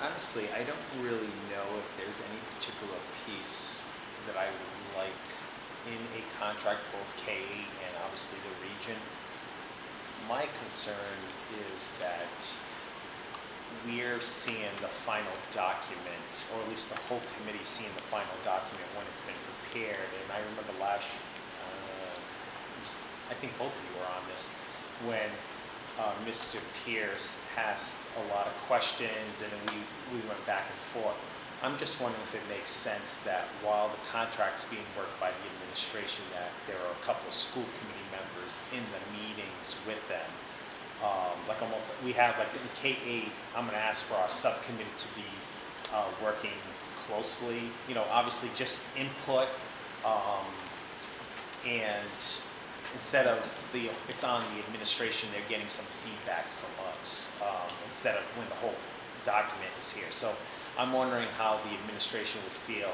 Honestly, I don't really know if there's any particular piece that I would like in a contract, both KE and obviously the region. My concern is that we're seeing the final document, or at least the whole committee seeing the final document when it's been prepared. And I remember I think both of you were on this, when Mr. Pierce asked a lot of questions and then we went back and forth. I'm just wondering if it makes sense that while the contract's being worked by the administration, that there are a couple of school committee members in the meetings with them. Like almost, we have like in K8, I'm going to ask for our subcommittee to be working closely, obviously just input, and instead of it's on the administration, they're getting some feedback from us, instead of when the whole document is here. So I'm wondering how the administration would feel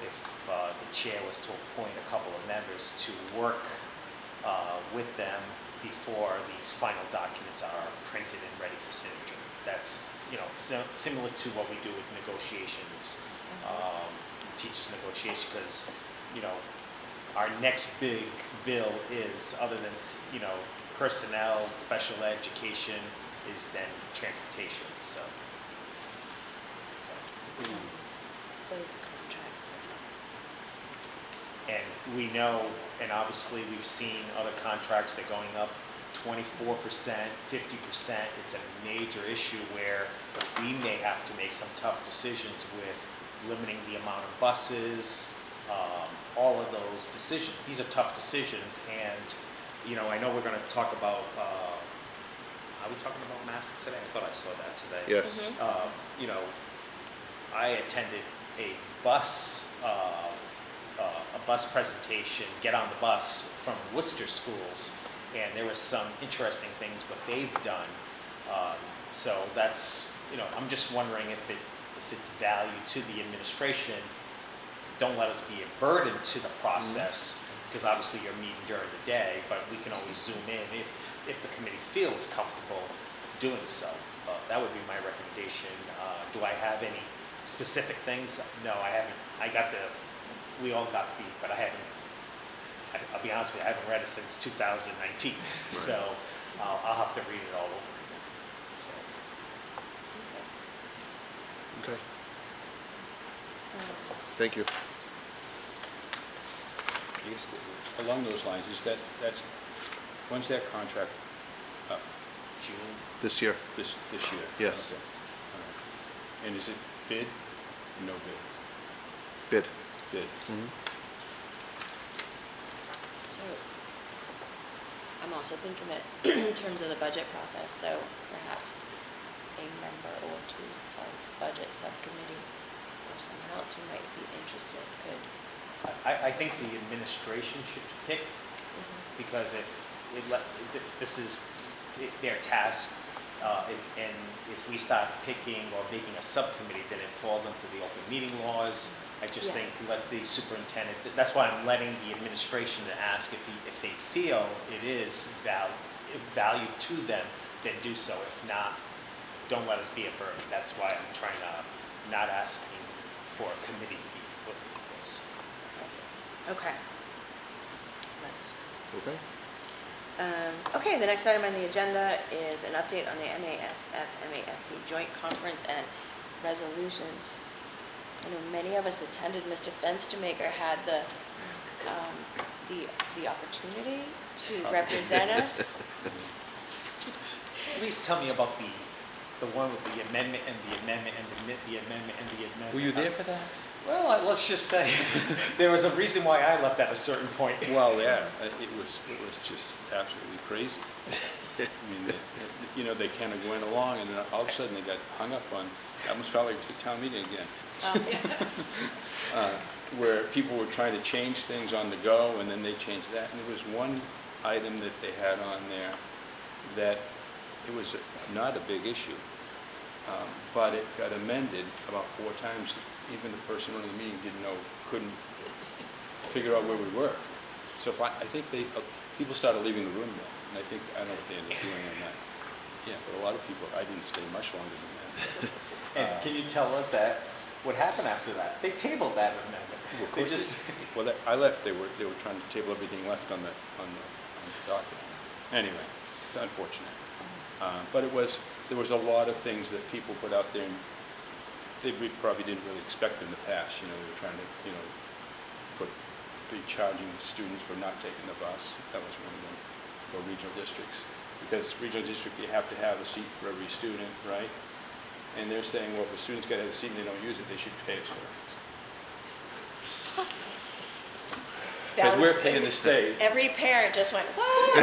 if the chair was to appoint a couple of members to work with them before these final documents are printed and ready for signature. That's similar to what we do with negotiations, teachers' negotiation, because our next big bill is, other than personnel, special education, is then transportation. So. Those contracts. And we know, and obviously we've seen other contracts that are going up 24%, 50%. It's a major issue where we may have to make some tough decisions with limiting the amount of buses, all of those decisions. These are tough decisions, and you know, I know we're going to talk about. Are we talking about masks today? I thought I saw that today. Yes. You know, I attended a bus presentation, get on the bus from Worcester schools, and there was some interesting things what they've done. So that's, you know, I'm just wondering if it's value to the administration. Don't let us be a burden to the process, because obviously you're meeting during the day, but we can always zoom in if the committee feels comfortable doing so. That would be my recommendation. Do I have any specific things? No, I haven't. We all got the, but I haven't. I'll be honest with you, I haven't read it since 2019, so I'll have to read it all over again. So. Okay. Thank you. I guess along those lines, when's that contract up? June. This year. This year? Yes. Okay. All right. And is it bid? No bid? Bid. Bid. So I'm also thinking that in terms of the budget process, so perhaps a member or two of budget subcommittee or someone else who might be interested could. I think the administration should pick, because this is their task, and if we start picking or making a subcommittee, then it falls into the open meeting laws. I just think let the superintendent, that's why I'm letting the administration to ask if they feel it is value to them, then do so. If not, don't let us be a burden. That's why I'm trying to not asking for a committee to be put into place. Okay. Nice. Okay. Okay, the next item on the agenda is an update on the MASC Joint Conference and resolutions. I know many of us attended. Mr. Fenstermaker had the opportunity to represent us. Please tell me about the one with the amendment and the amendment and the amendment and the amendment. Were you there for that? Well, let's just say there was a reason why I left at a certain point. Well, yeah, it was just absolutely crazy. I mean, they kind of went along, and then all of a sudden they got hung up on. It almost felt like it was a town meeting again. Where people were trying to change things on the go, and then they changed that. And there was one item that they had on there that it was not a big issue, but it got amended about 4 times. Even the person running the meeting couldn't figure out where we were. So I think people started leaving the room though, and I don't know what they ended up doing on that. Yeah, but a lot of people, I didn't stay much longer than that. And can you tell us what happened after that? They tabled that amendment. Well, I left. They were trying to table everything left on the document. Anyway, it's unfortunate. But there was a lot of things that people put out there, and we probably didn't really expect them to pass. They were trying to, be charging students for not taking the bus. That was one of them for regional districts. Because regional district, you have to have a seat for every student, right? And they're saying, well, if the student's got to have a seat and they don't use it, they should pay us for it. Because we're paying the state. Every parent just went, what?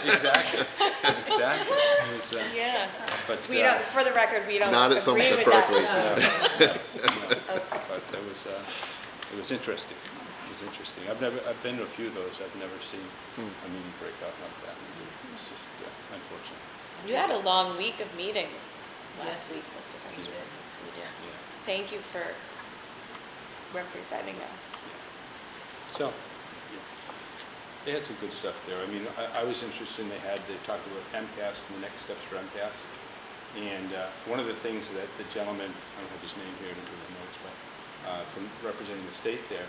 Exactly. Yeah. But, We don't, for the record, we don't Not at agree Somerset with Berkley. that. no, but it was interesting. It was interesting. I've been to a few of those. I've never seen a meeting break out like that. It's just unfortunate. You had a long week of meetings last Yes, week, Mr. we Fenster. did. You did. Yeah. Thank you for representing us. So, yeah, they had some good stuff there. I mean, I was interested. They talked about MCAS and the next steps for MCAS. And one of the things that the gentleman, I don't have his name here, I didn't do the notes, but from representing the state there,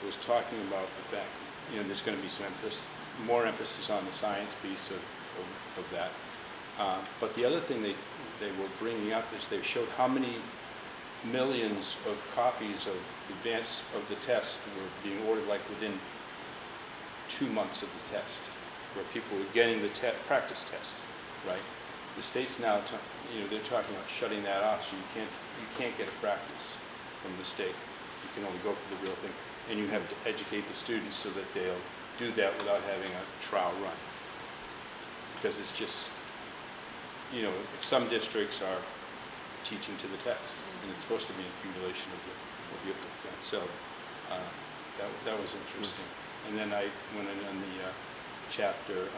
was talking about the fact, there's going to be more emphasis on the science piece of that. But the other thing they were bringing up is they showed how many millions of copies of the test were being ordered, like within 2 months of the test, where people were getting the practice test, right? The state's now, they're talking about shutting that off, so you can't get a practice from the state. You can only go for the real thing. and you have to educate the students so that they'll do that without having a trial run. Because it's just, you know, some districts are teaching to the test, and it's supposed to be an accumulation of your work. So that was interesting. And then I went in on the chapter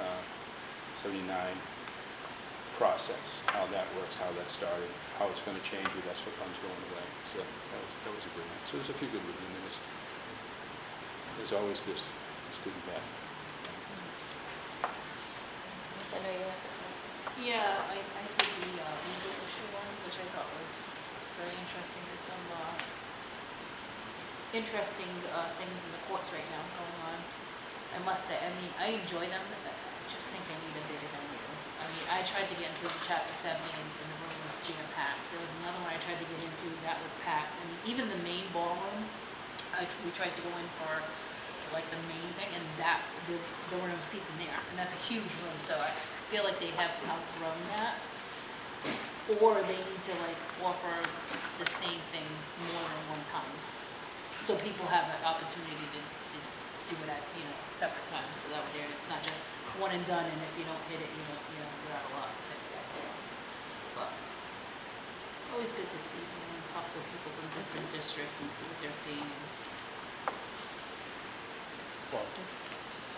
79 process, how that works, how that started, how it's going to change with ESSER funds going away. So that was a good one. So there's a few good ones. And there's always this good and bad. I know you have the conference. Yeah, I did the legal issue one, which I thought was very interesting. There's some interesting things in the courts right now going on. I must say, I mean, I enjoy them, but I just think they need a bigger venue. I mean, I tried to get into chapter 70 and the room was jam-packed. There was another one I tried to get into that was packed. I mean, even the main ballroom, we tried to go in for like the main thing, and there were no seats in there, and that's a huge room. So I feel like they have outgrown that, or they need to like offer the same thing more than one time, so people have an opportunity to do it at separate times. So that way there, it's not just one and done, and if you don't hit it, you're out of luck type of thing. So, but always good to see talk to people from different districts and see what they're seeing. Well,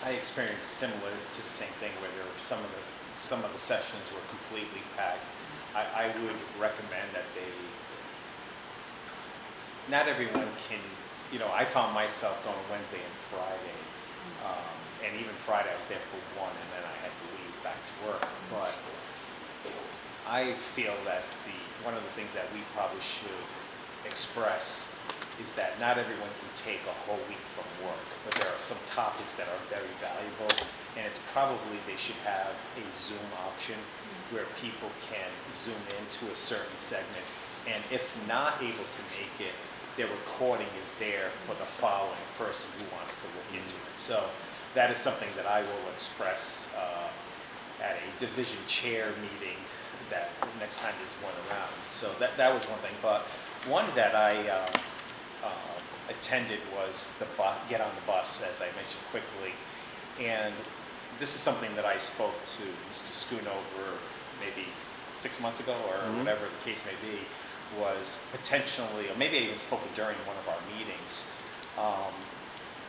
I experienced similar to the same thing where there were some of the sessions were completely packed. I would recommend that not everyone can, I found myself going Wednesday and Friday, and even Friday I was there for one, and then I had to leave back to work. But I feel that one of the things that we probably should express is that not everyone can take a whole week from work, but there are some topics that are very valuable, and it's probably they should have a Zoom option where people can zoom into a certain segment, and if not able to make it, their recording is there for the following person who wants to look into it. So that is something that I will express at a division chair meeting that next time there's one around. So that was one thing, but one that I attended was get on the bus, as I mentioned quickly, and this is something that I spoke to Mr. Schoonover maybe 6 months ago, or whatever the case may be, was potentially, or maybe I even spoke during one of our meetings,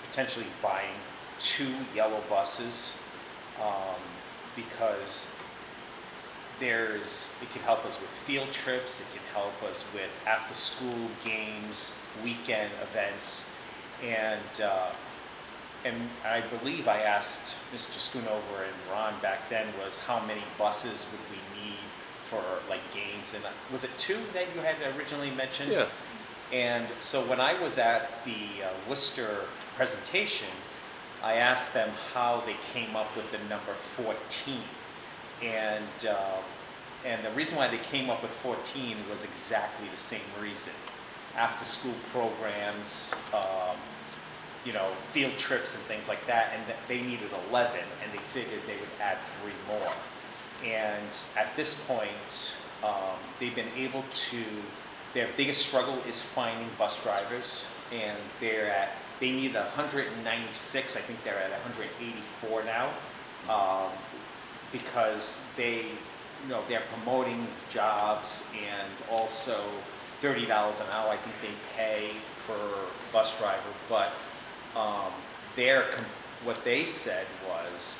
potentially buying 2 yellow buses, because it can help us with field trips, it can help us with after-school games, weekend events, and I believe I asked Mr. Schoonover and Ron back then was how many buses would we need for like games, and was it 2 that you had originally mentioned? Yeah. And so when I was at the Worcester presentation, I asked them how they came up with the number 14. And the reason why they came up with 14 was exactly the same reason. After school programs, field trips and things like that, and they needed 11, and they figured they would add 3 more. And at this point, they've been able to, their biggest struggle is finding bus drivers, and they need 196, I think they're at 184 now, because they're promoting jobs, and also $30 an hour I think they pay per bus driver. But what they said was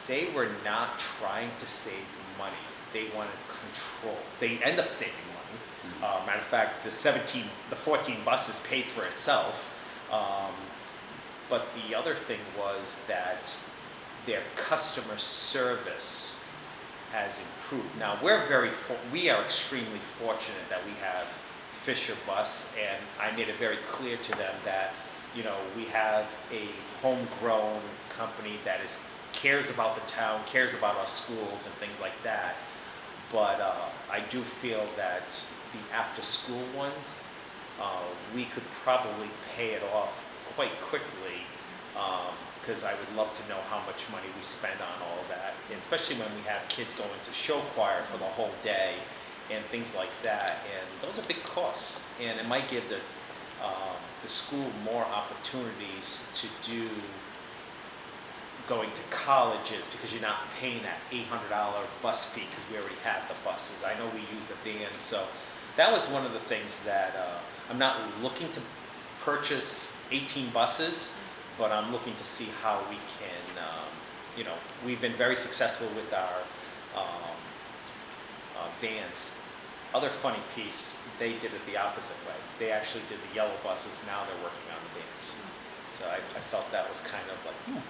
they were not trying to save money. They wanted control. They end up saving money. Matter of fact, the 14 buses paid for itself. But the other thing was that their customer service has improved. Now we are extremely fortunate that we have Fisher Bus, and I made it very clear to them that we have a homegrown company that cares about the town, cares about our schools and things like that. But I do feel that the after-school ones, we could probably pay it off quite quickly, because I would love to know how much money we spend on all of that, and especially when we have kids going to show choir for the whole day and things like that. And those are big costs, and it might give the the school more opportunities to do going to colleges because you're not paying that $800 bus fee because we already have the buses. I know we use the vans, so that was one of the things that I'm not looking to purchase 18 buses, but I'm looking to see how we can, we've been very successful with our vans. Other funny piece, they did it the opposite way. They actually did the yellow buses, now they're working on the vans. So I felt that was kind of like,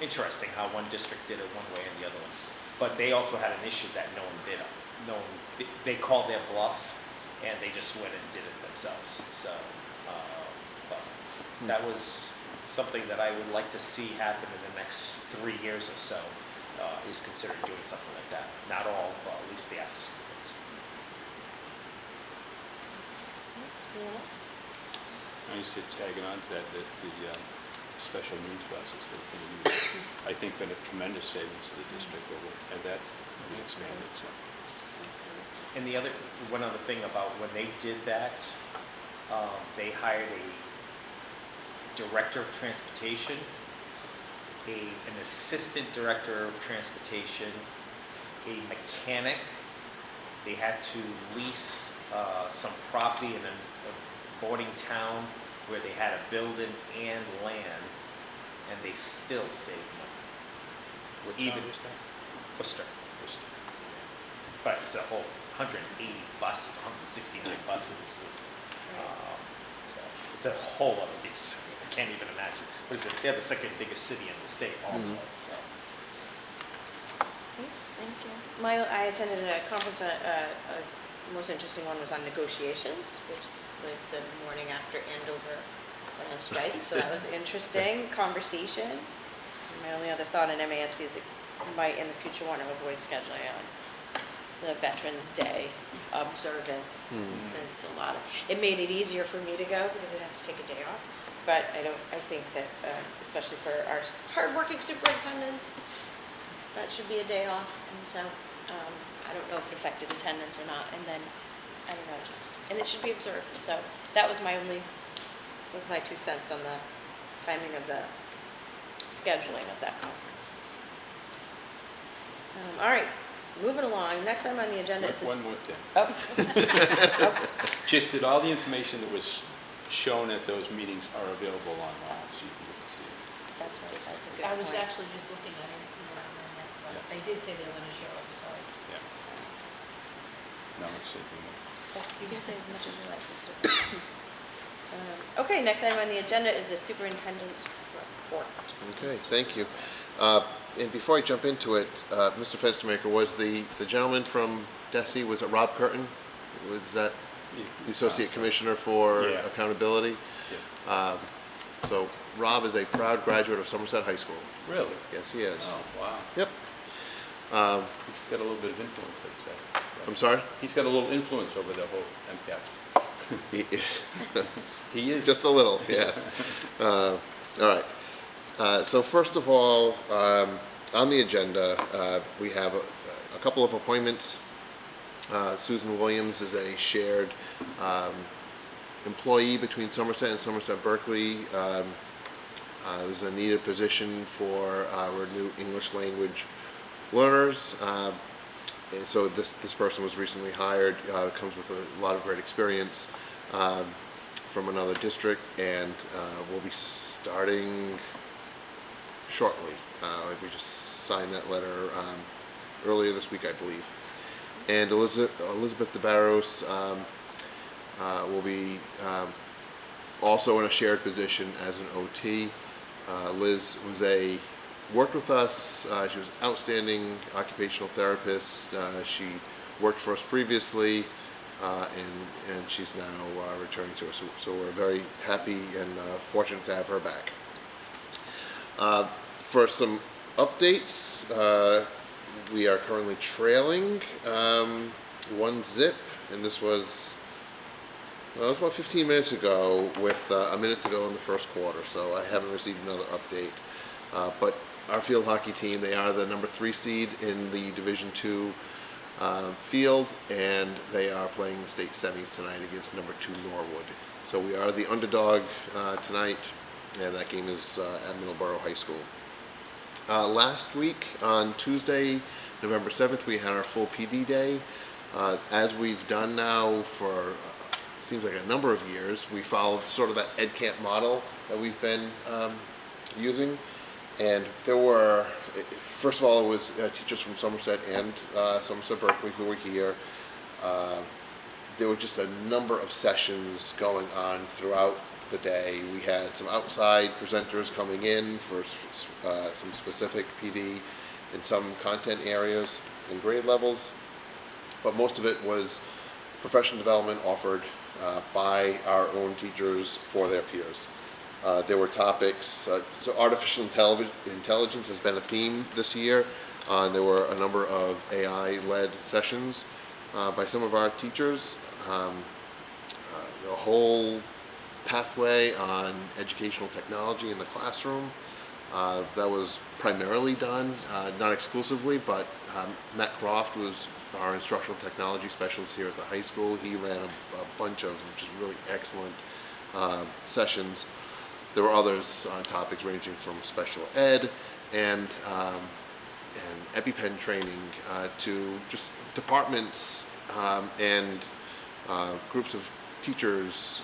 interesting how one district did it one way and the other one. But they also had an issue that no one did it. They called their bluff and they just went and did it themselves. So, but that was something that I would like to see happen in the next 3 years or so, is considered doing something like that. Not all, but at least the after school ones. I used to tagging on to that, the special needs buses that have been used, I think been a tremendous savings to the district over, and that we expanded, so. And one other thing about when they did that, they hired a director of transportation, an assistant director of transportation, a mechanic. They had to lease some property in a boarding town where they had a building and land, and they still saved money. What Even town was that? Worcester. But it's a whole 180 buses, 169 buses. So it's a whole other beast. I can't even imagine. What is it? They're the second biggest city in the state also. So Thank you. I attended a conference, most interesting one was on negotiations, which was the morning after Andover went on strike, so that was interesting conversation. My only other thought on MASC is that we might in the future want to avoid scheduling on the Veterans Day observance, since it made it easier for me to go because I didn't have to take a day off. But I think that, especially for our hardworking superintendents, that should be a day off. And so, I don't know if it affected attendance or not. And then, I don't know, and it should be observed. So that was my 2 cents on the timing of the scheduling of that conference. All right, moving along. Next item on the agenda is One more thing. Oh. Just that all the information that was shown at those meetings are available online, so you can get to see it. That's right. That's a good I was point. actually just looking, I didn't see it on there yet, but Yeah. they did say they were gonna share all the slides. Yeah. No, it's saving it. You can say as much as you like, Mr. Okay, next item on the agenda is the superintendent's report. Okay, thank you. And before I jump into it, Mr. Fenstermaker, was the gentleman from DESE, was it Rob Curtin? Was that the Associate Commissioner for Yeah. Accountability? Yeah. So Rob is a proud graduate of Somerset High School. Really? Yes, he is. Oh, wow. Yep. He's got a little bit of influence, I'd say. I'm sorry? He's got a little influence over the whole MCAS. He is. Just a little, yes. All right. So first of all, on the agenda, we have a couple of appointments. Susan Williams is a shared employee between Somerset and Somerset Berkley. It was a needed position for our new English language learners. And so this person was recently hired, comes with a lot of great experience from another district, and will be starting shortly. We just signed that letter earlier this week, I believe. And Elizabeth DeBarros will be also in a shared position as an OT. Liz worked with us. She was an outstanding occupational therapist. She worked for us previously, and she's now returning to us. So we're very happy and fortunate to have her back. For some updates, we are currently trailing 1 zip, and this was, well, it was about 15 minutes ago with a minute to go in the first quarter, so I haven't received another update. But our field hockey team, they are the number 3 seed in the Division II field, and they are playing the state semis tonight against number 2 Norwood. So we are the underdog tonight, and that game is at Middleborough High School. Last week, on Tuesday, November 7th, we had our full PD day. As we've done now for seems like a number of years, we followed sort of that Ed Camp model that we've been using. And there were, first of all, it was teachers from Somerset and Somerset Berkley who were here. There were just a number of sessions going on throughout the day. We had some outside presenters coming in for some specific PD in some content areas and grade levels, but most of it was professional development offered by our own teachers for their peers. There were topics, so artificial intelligence has been a theme this year. There were a number of AI-led sessions by some of our teachers. The whole pathway on educational technology in the classroom. That was primarily done, not exclusively, but Matt Croft was our instructional technology specialist here at the high school. He ran a bunch of just really excellent sessions. There were others on topics ranging from special ed and EpiPen training to just departments and groups of teachers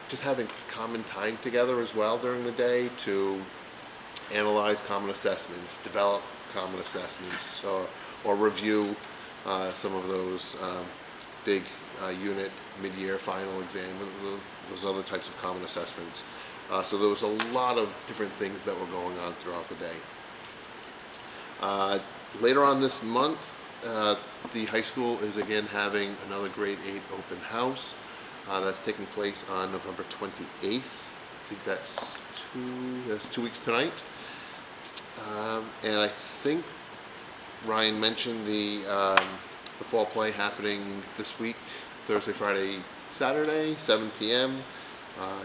just having common time together as well during the day to analyze common assessments, develop common assessments, or review some of those big unit, mid-year, final exam, those other types of common assessments. So there was a lot of different things that were going on throughout the day. Later on this month, the high school is again having another grade 8 open house. That's taking place on November 28th. I think that's 2 weeks tonight. And I think Ryan mentioned the fall play happening this week, Thursday, Friday, Saturday, 7 p.m.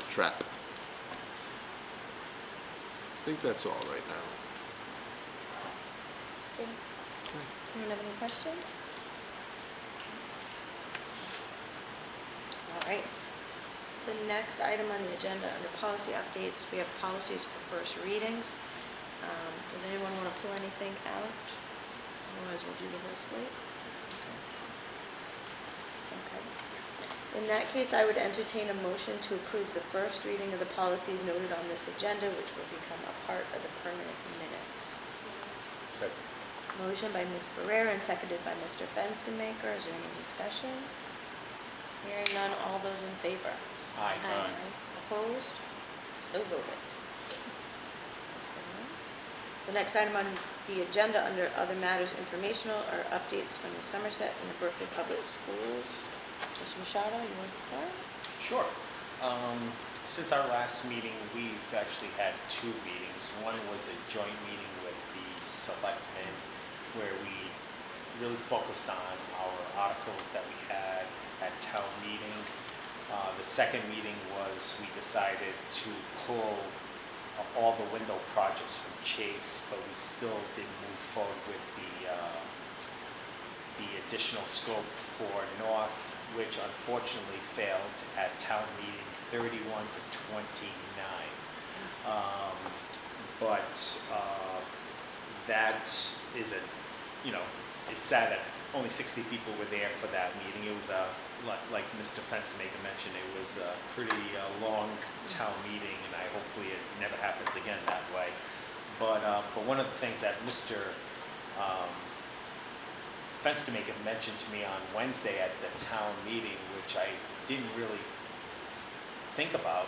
Trap. I think that's all right now. Okay. Anyone have any questions? All right. The next item on the agenda under policy updates, we have policies for first readings. Does anyone want to pull anything out? Otherwise, we'll do the whole slate. Okay. In that case, I would entertain a motion to approve the first reading of the policies noted on this agenda, which will become a part of the permanent minutes. Second. Motion by Ms. Ferrer and seconded by Mr. Fenstermaker. Is there any discussion? Hearing none, all those in favor? Aye. Opposed? So voted. The next item on the agenda under other matters informational are updates from the Somerset and the Berkeley Public Schools. Mr. Machado, you want to start? Sure. Since our last meeting, we've actually had 2 meetings. One was a joint meeting with the selectmen where we really focused on our articles that we had at town meeting. The second meeting was we decided to pull all the window projects from Chase, but we still didn't move forward with the additional scope for North, which unfortunately failed at town meeting 31 to 29. That is it's sad that only 60 people were there for that meeting. It was like Mr. Fenstermaker mentioned, it was a pretty long town meeting, and hopefully it never happens again that way. But one of the things that Mr. Fenstermaker mentioned to me on Wednesday at the town meeting, which I didn't really think about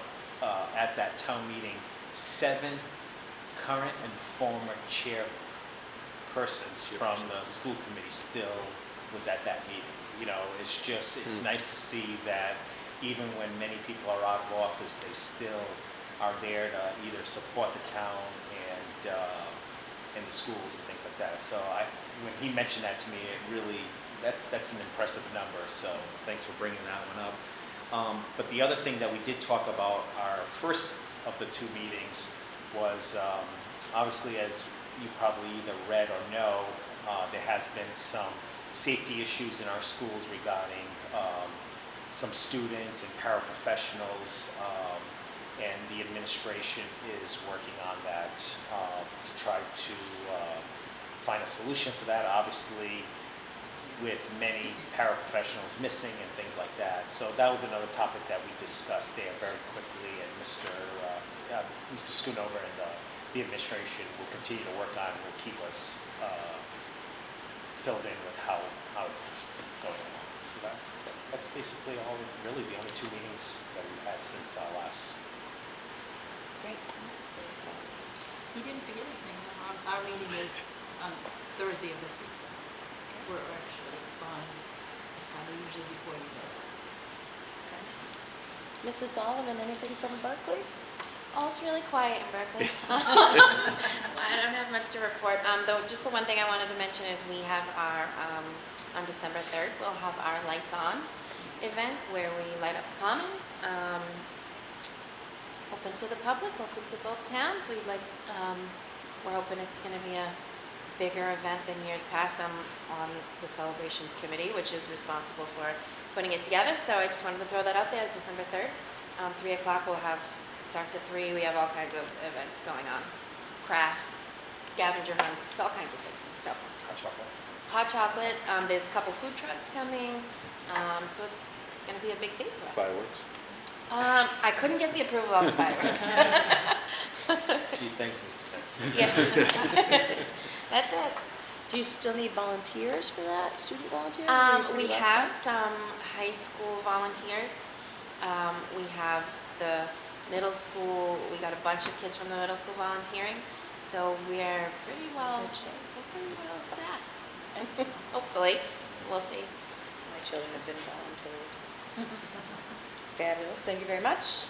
at that town meeting, 7 current and former chairpersons from the school committee still was at that meeting. It's nice to see that even when many people are out of office, they still are there to either support the town and the schools and things like that. So when he mentioned that to me, it really, that's an impressive number. So thanks for bringing that one up. But the other thing that we did talk about, our first of the 2 meetings, was obviously, as you probably either read or know, there has been some safety issues in our schools regarding some students and paraprofessionals, and the administration is working on that to try to find a solution for that. Obviously, with many paraprofessionals missing and things like that. So that was another topic that we discussed there very quickly, and Mr. Schoonover and the administration will continue to work on and will keep us filled in with how it's going along. So that's basically all, really the only 2 meetings that we've had since our last. Great. You didn't forget anything. Our meeting is on Thursday of this week, so we're actually behind this time, usually before you guys are. Mrs. Solomon, anything from Berkeley? All's really quiet in Berkeley. I don't have much to report. Just the one thing I wanted to mention is we have our, on December 3rd, we'll have our Lights On event where we light up the common. Open to the public, open to both towns. We're hoping it's going to be a bigger event than years past. I'm on the celebrations committee, which is responsible for putting it together. So I just wanted to throw that out there, December 3rd. 3 o'clock it starts at 3. We have all kinds of events going on. Crafts, scavenger hunts, all kinds of things. So Hot chocolate. hot chocolate, there's a couple food trucks coming. So it's going to be a big thing for us. Fireworks? I couldn't get the approval on the fireworks. Gee, thanks, Mr. Fensky. Yeah. That's it. Do you still need volunteers for that, student volunteers? We have some high school volunteers. We have the middle school, we got a bunch of kids from the middle school volunteering. So we're pretty well staffed. Hopefully, we'll see. My children have been voluntold. Fabulous, thank you very much.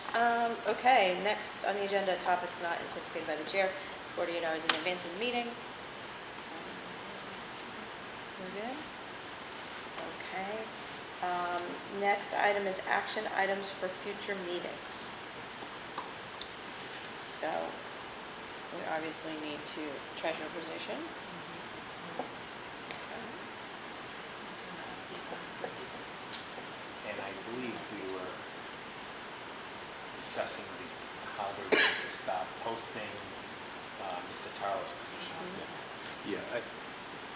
Okay, next on the agenda, topics not anticipated by the chair, 48 hours in advance of the meeting. We're good? Okay. Next item is action items for future meetings. So, we obviously need to treasure position. And I believe we were discussing how we're going to stop posting Mr. Taro's position. Yeah,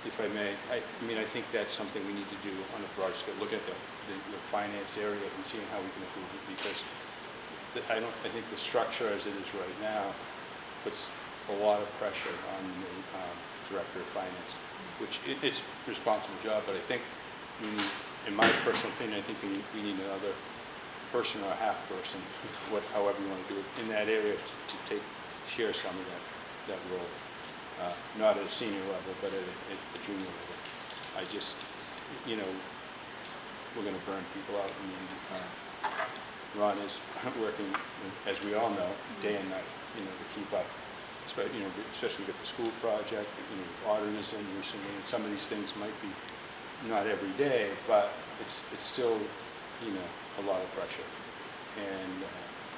if I may, I mean, I think that's something we need to do on a broad scale, look at the finance area and seeing how we can improve it, because I think the structure as it is right now puts a lot of pressure on the director of finance, which it's a responsible job, but I think we need, in my personal opinion, I think we need another person or a half person, however you want to do it, in that area to share some of that role. Not at a senior level, but at a junior level. I just, we're going to burn people out. Ron is working, as we all know, day and night, to keep up. Especially with the school project, auditors in recently, and some of these things might be not every day, but it's still, a lot of pressure. And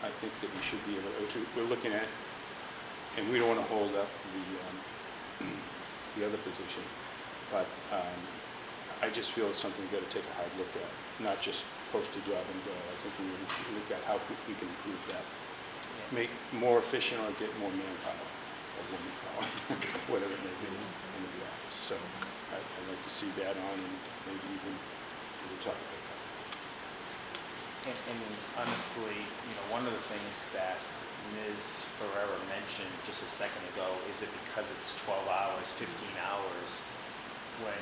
I think that we should be able to, we're looking at, and we don't want to hold up the other position, but I just feel it's something we've got to take a hard look at, not just post a job and go. I think we need to look at how we can improve that, make more efficient or get more manpower, or woman power, whatever it may be in the office. So I'd like to see that on, and maybe even we'll talk about that. And honestly, one of the things that Ms. Ferrera mentioned just a second ago is it because it's 12 hours, 15 hours, when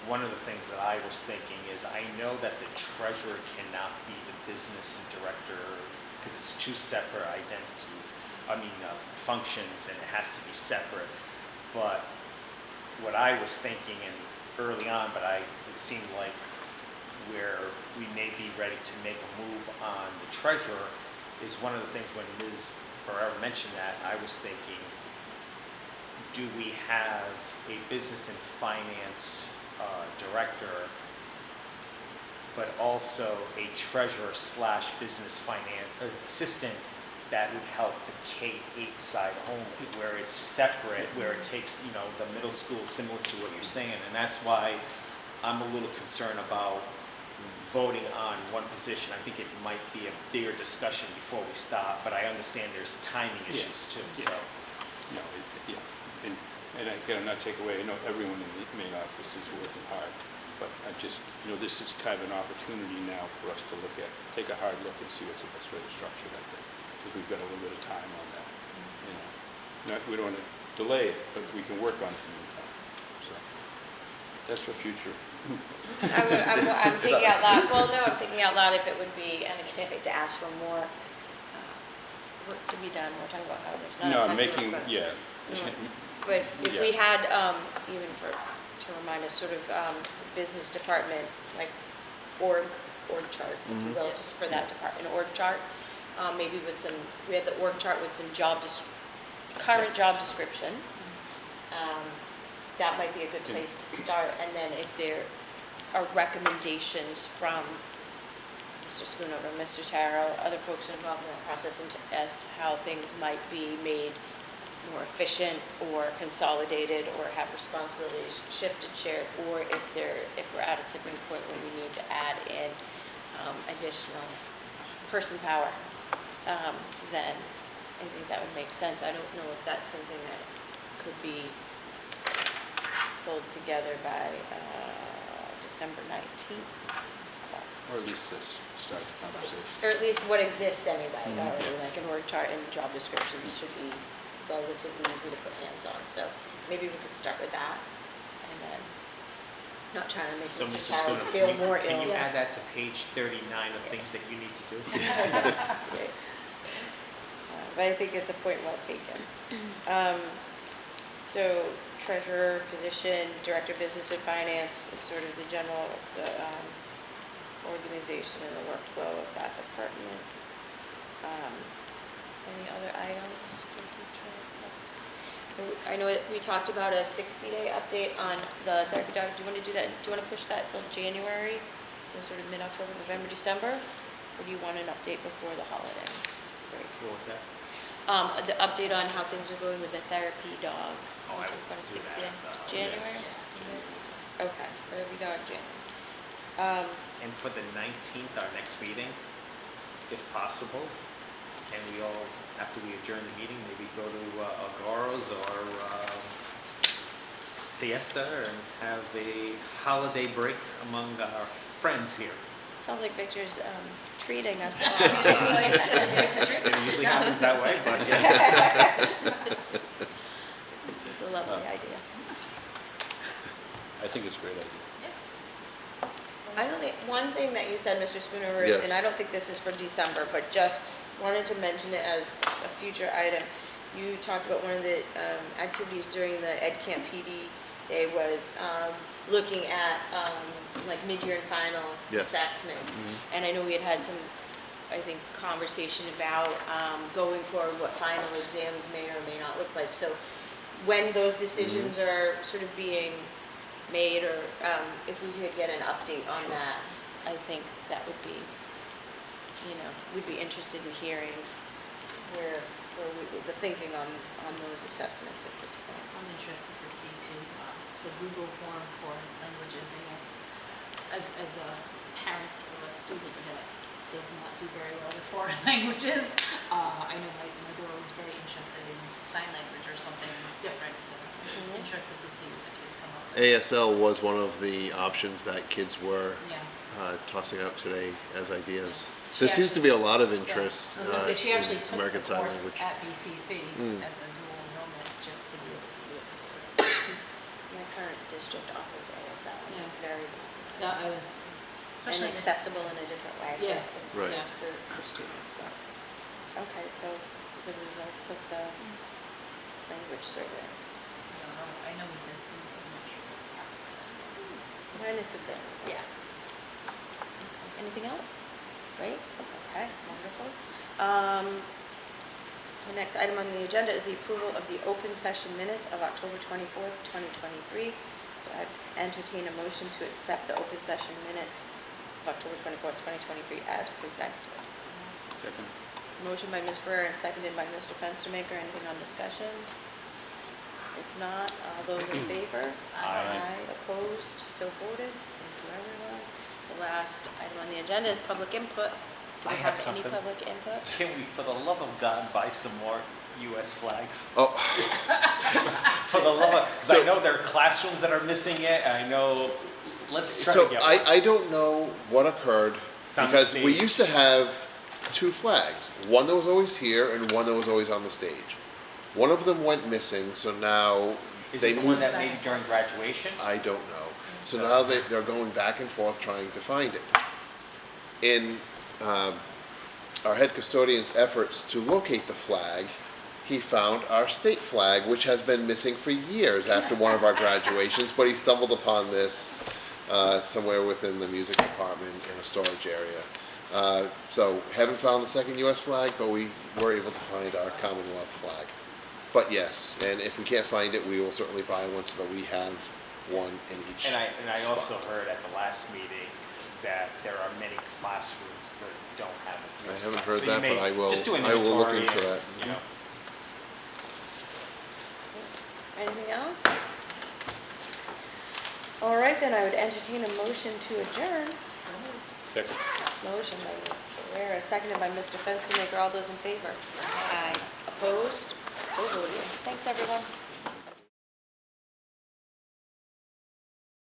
one of the things that I was thinking is I know that the treasurer cannot be the business director because it's two separate functions, and it has to be separate. But what I was thinking, and early on, it seemed like where we may be ready to make a move on the treasurer is one of the things when Ms. Ferrera mentioned that, I was thinking, do we have a business and finance director, but also a treasurer / business finance assistant that would help the K-8 side only, where it's separate, where it takes, the middle school, similar to what you're saying, and that's why I'm a little concerned about voting on one position. I think it might be a bigger discussion before we start, but I understand there's timing issues too, Yeah. so. No, and I cannot take away, I know everyone in the main office is working hard, but I just, this is kind of an opportunity now for us to take a hard look and see what's the best way to structure that thing, because we've got a little bit of time on that, We don't want to delay it, but we can work on it in the meantime, so. That's for future. I'm thinking out loud, well, no, I'm thinking out loud if it would be, and again, I hate to ask for more work to be done, we're talking about how there's not No, a ton of making, work, but- yeah. But if we Yeah. had, even to remind us, sort of business department, like org chart, if you will, just for that department, org chart, maybe with some, we had the org chart with some current job descriptions. That might be a good place to start, and then if there are recommendations from Mr. Schoonover, Mr. Taro, other folks involved in that process as to how things might be made more efficient or consolidated or have responsibilities shifted, shared, or if we're at a tipping point where we need to add in additional person power, then I think that would make sense. I don't know if that's something that could be pulled together by December 19th. Or at least to start the conversation. Or at least what exists anyway, already, like an org chart and job descriptions should be relatively easy to put hands on. So maybe we could start with that, and then not trying to make So Mr. Mrs. Taro Schooner, feel more ill. can you add that to page 39 of things that you need to do? Great. But I think it's a point well taken. So treasurer position, director of business and finance is sort of the general organization and the workflow of that department. Any other items for future? I know we talked about a 60-day update on the therapy dog. Do you want to do that? Do you want to push that till January? So sort of mid-October, November, December? Or do you want an update before the holidays? Great. What was that? The update on how things are going with the therapy dog. Oh, I would About a do 60 that, day. January? Okay, therapy dog, January. And for the 19th, our next meeting, if possible, can we all, after we adjourn the meeting, maybe go to Agoro's or Fiesta and have a holiday break among our friends here? Sounds like Victor's treating us. It usually happens that way, but yes. It's a lovely idea. I think it's a great idea. I don't think, one thing that you said, Mr. Schoonover, Yes. and I don't think this is for December, but just wanted to mention it as a future item. You talked about one of the activities during the Ed Camp PD Day was looking at like mid-year and final Yes. assessments. And I know we had some, I think, conversation about going forward, what final exams may or may not look like. So when those decisions are sort of being made, or if we could get an update on that, I think that would be, we'd be interested in hearing where the thinking on those assessments at this point. I'm interested to see too, the Google form for languages. I know, as a parent of a student that does not do very well with foreign languages, I know my daughter was very interested in sign language or something different, so interested to see what the kids come up with. ASL was one of the options that kids were Yeah. tossing out today as ideas. She There seems to be a lot of Yeah. interest I was gonna say, she actually in took American the Sign course Language. at BCC as a dual enrollment, just to be able to do it. My current district offers ASL, and it's Yeah. very No, I was, and especially this- accessible in a different way Yeah. Right. Yeah. for students. So, okay, so the results of the language survey. I don't know, I know we said some, I'm not sure. When it's available. Yeah. Okay. Anything else? Right? Okay, wonderful. The next item on the agenda is the approval of the open session minutes of October 24th, 2023. So I'd entertain a motion to accept the open session minutes of October 24th, 2023 as presented. Second. Motion by Ms. Ferrer and seconded by Mr. Fenstermaker. Anything on discussion? If not, all those in favor? Aye. Opposed? So voted. Thank you, everyone. The last last item on the agenda is public input. Do I we have have any something. public input? Can we, for the love of God, buy some more US flags? Oh, For the love of, because I So- know there are classrooms that are missing it, I know, let's try so to get one. I don't know what occurred, It's on the because we stage. used to have two flags, one that was always here and one that was always on the stage. One of them went missing, so now Is they it the one moved. that maybe during graduation? I don't know. So now they're going back and forth trying to find it. In our head custodian's efforts to locate the flag, he found our state flag, which has been missing for years after one of our graduations, but he stumbled upon this somewhere within the music department in a storage area. So haven't found the second US flag, but we were able to find our Commonwealth flag. But yes, and if we can't find it, we will certainly buy one so that we have one in each And I spot. also heard at the last meeting that there are many classrooms that don't have it. I haven't heard So you that, may but I will, just do an I will look inventory into and, that. you know. Anything else? All right, then I would entertain a motion to adjourn. So moved. Second. Motion by Ms. Ferrera, seconded by Mr. Fenstermaker. All those in favor? Aye. Opposed? So voted. Thanks, everyone.